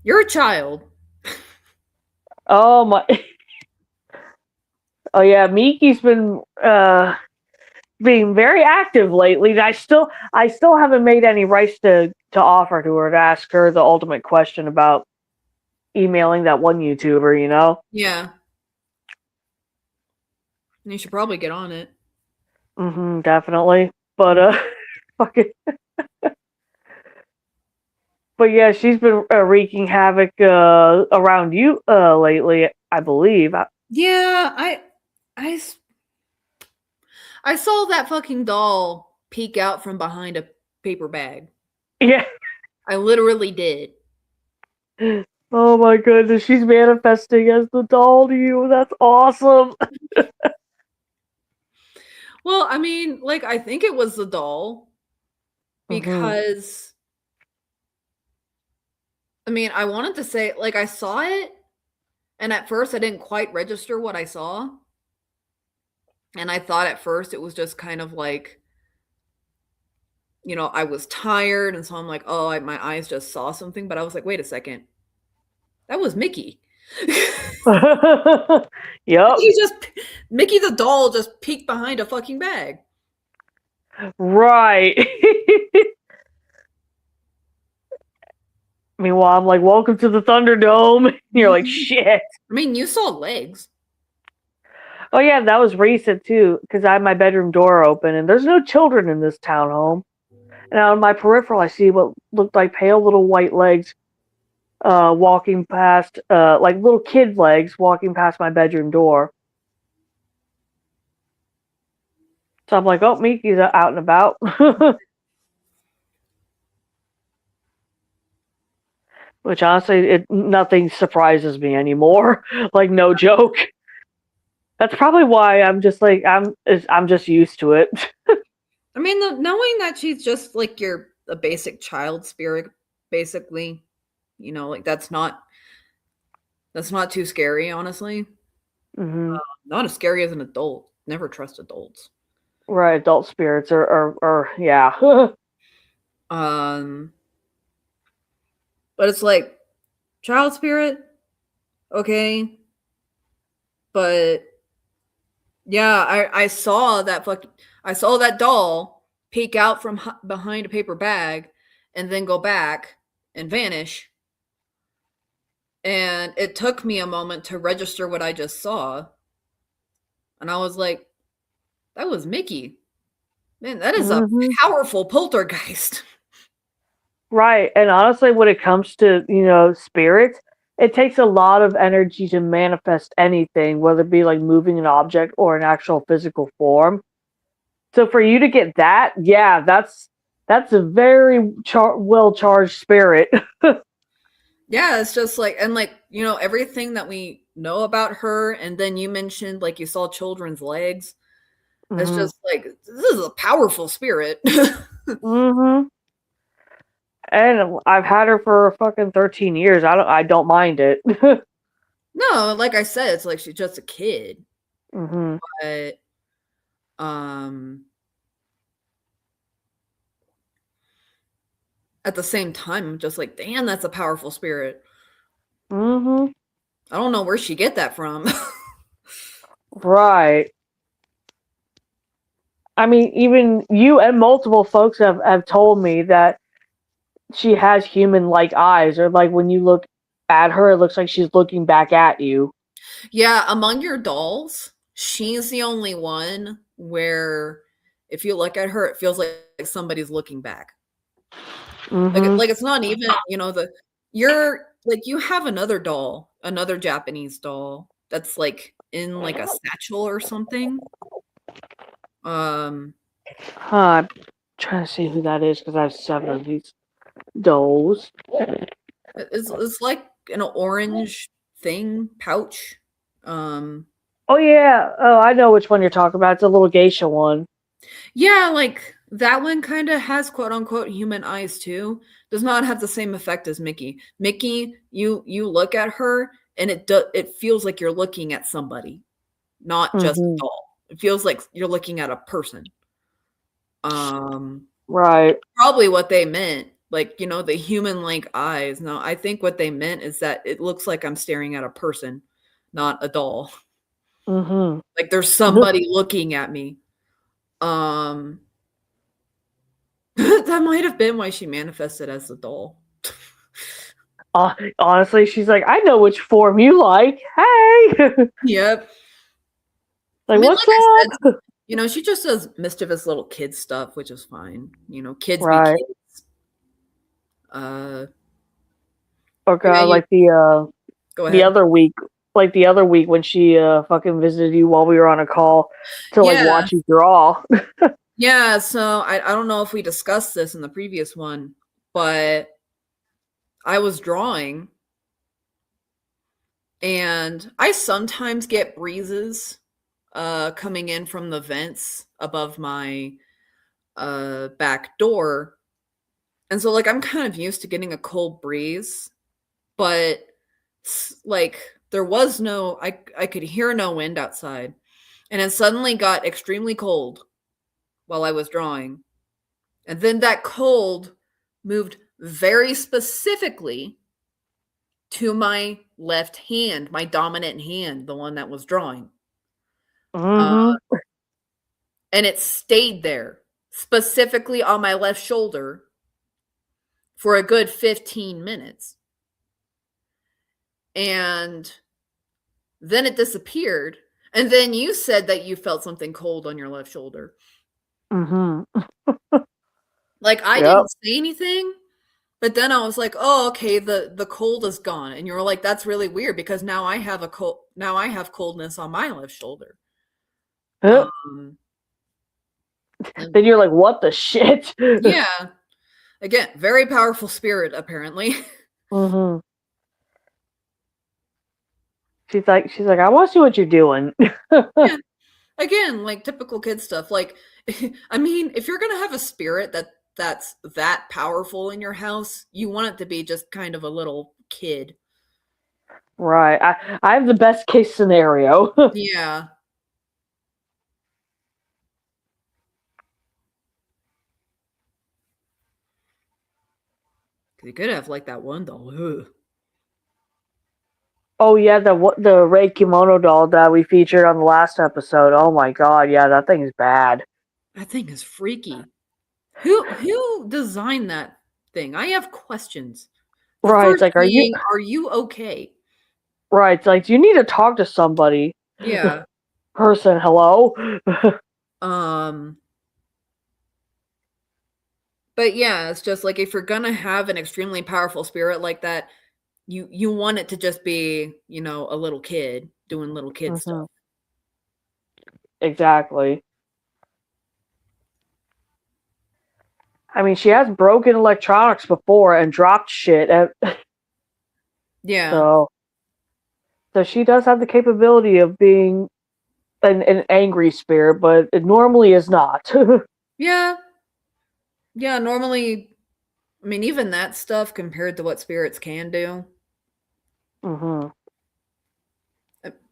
you're a child. Oh my. Oh yeah, Miki's been being very active lately. I still haven't made any rice to offer to her to ask her the ultimate question about emailing that one YouTuber, you know? Yeah. You should probably get on it. Definitely. But fucking but yeah, she's been wreaking havoc around you lately, I believe. Yeah, I saw that fucking doll peek out from behind a paper bag. Yeah. I literally did. Oh my goodness, she's manifesting as the doll to you. That's awesome. Well, I mean, like I think it was the doll because I mean, I wanted to say like I saw it and at first I didn't quite register what I saw. And I thought at first it was just kind of like I was tired and so I'm like, "Oh, my eyes just saw something." But I was like, "Wait a second. That was Mickey." Yep. Mickey the doll just peeked behind a fucking bag. Right. Meanwhile, I'm like, welcome to the Thunderdome. You're like, shit. I mean, you saw legs. Oh, yeah, that was recent, too, because I had my bedroom door open, and there's no children in this townhome. And on my peripheral, I see what looked like pale little white legs walking past, like little kid legs walking past my bedroom door. So I'm like, oh, Miki's out and about. Which honestly, nothing surprises me anymore. Like, no joke. That's probably why I'm just like I'm just used to it. I mean, knowing that she's just like a basic child spirit, basically, like that's not too scary, honestly. Not as scary as an adult. Never trust adults. Right, adult spirits are yeah. But it's like child spirit, okay, but yeah, I saw that doll peek out from behind a paper bag and then go back and vanish. And it took me a moment to register what I just saw. And I was like, that was Mickey. Man, that is a powerful poltergeist. Right, and honestly, when it comes to spirits, it takes a lot of energy to manifest anything, whether it be like moving an object or an actual physical form. So for you to get that, yeah, that's a very well charged spirit. Yeah, it's just like, and like, everything that we know about her, and then you mentioned like you saw children's legs. It's just like, this is a powerful spirit. And I've had her for fucking 13 years. I don't mind it. No, like I said, it's like she's just a kid. But At the same time, I'm just like, damn, that's a powerful spirit. Mm-hmm. I don't know where she get that from. Right. I mean, even you and multiple folks have told me that she has human-like eyes, or like when you look at her, it looks like she's looking back at you. Yeah, among your dolls, she's the only one where if you look at her, it feels like somebody's looking back. Mm-hmm. Like it's not even, you're like you have another doll, another Japanese doll that's like in like a satchel or something. I'm trying to see who that is because I have 7 of these dolls. It's like an orange thing pouch. Oh yeah. Oh, I know which one you're talking about. It's a little geisha one. Yeah, like that one kind of has quote unquote human eyes too. Does not have the same effect as Mickey. Mickey, you look at her and it feels like you're looking at somebody, not just a doll. It feels like you're looking at a person. Right. Probably what they meant, like, the human like eyes. No, I think what they meant is that it looks like I'm staring at a person, not a doll. Mm-hmm. Like there's somebody looking at me. That might have been why she manifested as a doll. Honestly, she's like, I know which form you like. Hey. Yep. Like, what's like I up? said, she just does mischievous little kid stuff, which is fine. Kids Right. be kids. Or Yeah, like the go ahead. other week, when she fucking visited you while we were on a call to like watch you draw. Yeah, so I don't know if we discussed this in the previous one, but I was drawing and I sometimes get breezes coming in from the vents above my back door. And so like I'm kind of used to getting a cold breeze, but like there was no I could hear no wind outside. And it suddenly got extremely cold while I was drawing. And then that cold moved very specifically to my left hand, my dominant hand, the one that was drawing. Mm-hmm. And it stayed there, specifically on my left shoulder, for a good 15 minutes. And then it disappeared. And then you said that you felt something cold on your left shoulder. Mm-hmm. Like I didn't say anything, but then I was like, "Oh, okay, the cold is gone." And you were like, "That's really weird because now I have coldness on my left shoulder." Then you're like, what the shit? Yeah. Again, very powerful spirit, apparently. Mm-hmm. She's like, I want to see what you're doing. Yeah. Again, like typical kid stuff. Like, I mean, if you're gonna have a spirit that's that powerful in your house, you want it to be just kind of a little kid. Right. I have the best case scenario. Yeah. You could have like that one doll. Ugh. Oh yeah, the red kimono doll that we featured on the last episode. Oh my god, yeah, that thing is bad. That thing is freaky. Who designed that thing? I have questions. The Right, first it's like, are you okay? Right, it's like, do you need to talk to somebody? Yeah. Person, hello? But yeah, it's just like if you're gonna have an extremely powerful spirit like that, you want it to just be, a little kid doing little kid stuff. Exactly. I mean, she has broken electronics before and dropped shit. Yeah. So she does have the capability of being an angry spirit, but it normally is not. Yeah. Yeah, normally, I mean, even that stuff compared to what spirits can do.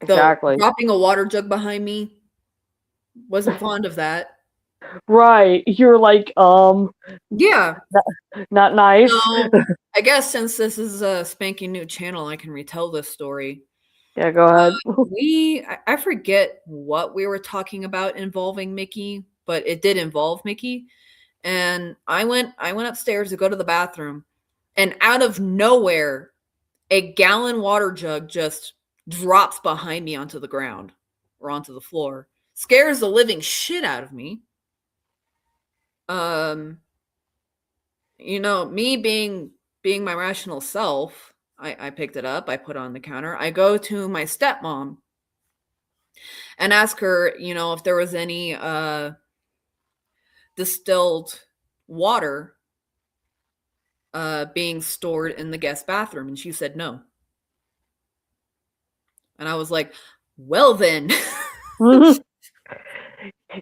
Exactly. Dropping a water jug behind me, Wasn't fond of that. Right. You're like, Yeah. not nice. So, I guess since this is a spanking new channel, I can retell this story. Yeah, go ahead. I forget what we were talking about involving Mickey, but it did involve Mickey. And I went upstairs to go to the bathroom, and out of nowhere, a gallon water jug just drops behind me onto the ground or onto the floor. Scares the living shit out of me. Me being my rational self, I picked it up, I put it on the counter. I go to my stepmom and ask her, if there was any distilled water being stored in the guest bathroom, and she said no. And I was like, well then.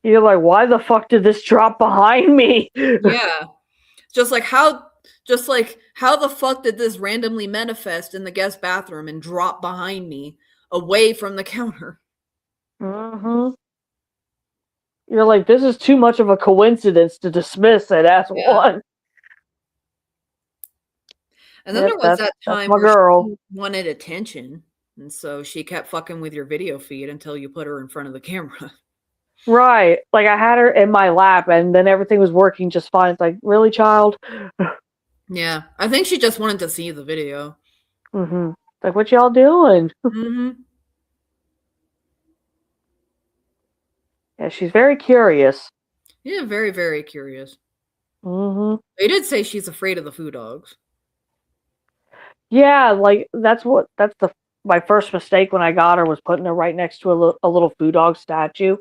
You're like, why the fuck did this drop behind me? Yeah. Just like how the fuck did this randomly manifest in the guest bathroom and drop behind me away from the counter? You're like, this is too much of a coincidence to dismiss it as one. And then there was that time where she wanted attention, and so she kept fucking with your video feed until you put her in front of the camera. Right. Like, I had her in my lap, and then everything was working just fine. It's like, really, child? Yeah. I think she just wanted to see the video. Like, what y'all doing? Yeah, she's very curious. Yeah, very, very curious. They did say she's afraid of the food dogs. Yeah, like, my first mistake when I got her was putting her right next to a little food dog statue.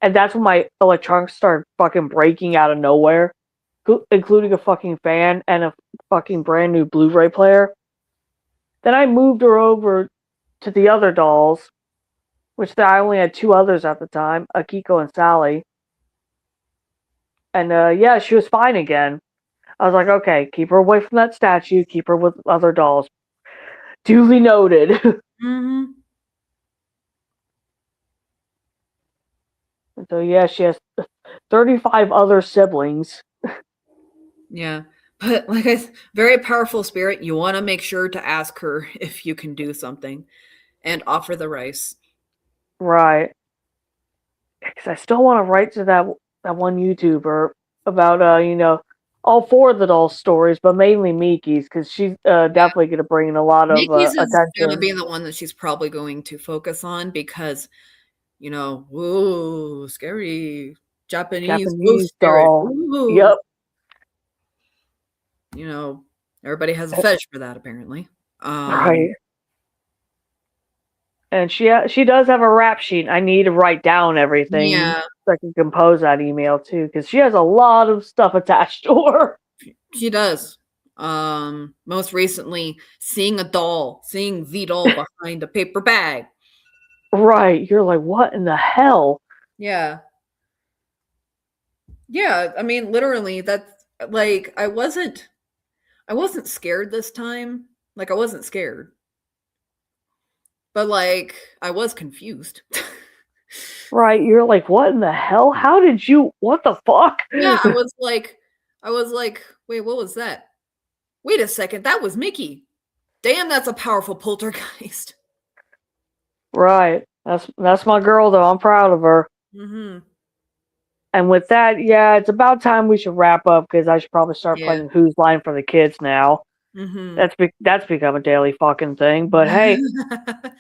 And that's when my electronics started fucking breaking out of nowhere, including a fucking fan and a fucking brand new Blu-ray player. Then I moved her over to the other dolls, which I only had 2 others at the time, Akiko and Sally. And yeah, she was fine again. I was like, okay, keep her away from that statue, keep her with other dolls. Duly noted. So yeah, she has 35 other siblings. Yeah. But like very powerful spirit, you want to make sure to ask her if you can do something and offer the rice. Right. Because I still want to write to that one YouTuber about all 4 of the doll stories, but mainly Miki's, because she's definitely going to bring in a lot of Miki's is attention. going to be the one that she's probably going to focus on because, whoa, scary Japanese doll. Ooh. Yep. Everybody has a fetish for that, apparently. Right. And she does have a rap sheet. I need to write down everything so I can compose that email too, because she has a lot of stuff attached to her. She does. Most recently, seeing the doll behind a paper bag. Right. You're like, what in the hell? Yeah. Yeah, I mean, literally, that's like, I wasn't scared this time. Like, I wasn't scared. But, like, I was confused. Right. You're like, what in the hell? How did you, what the fuck? Yeah, I was like, wait, what was that? Wait a second, that was Mickey. Damn, that's a powerful poltergeist. Right. That's my girl, though. I'm proud of her. And with that, yeah, it's about time we should wrap up, because I should probably start playing Who's Line for the Kids now. That's become a daily fucking thing. But hey,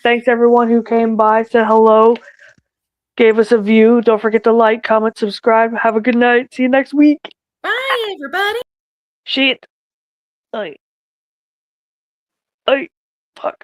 thanks everyone who came by, said hello, gave us a view. Don't forget to like, comment, subscribe. Have a good night. See you next week. Bye, everybody. Shit. Fuck.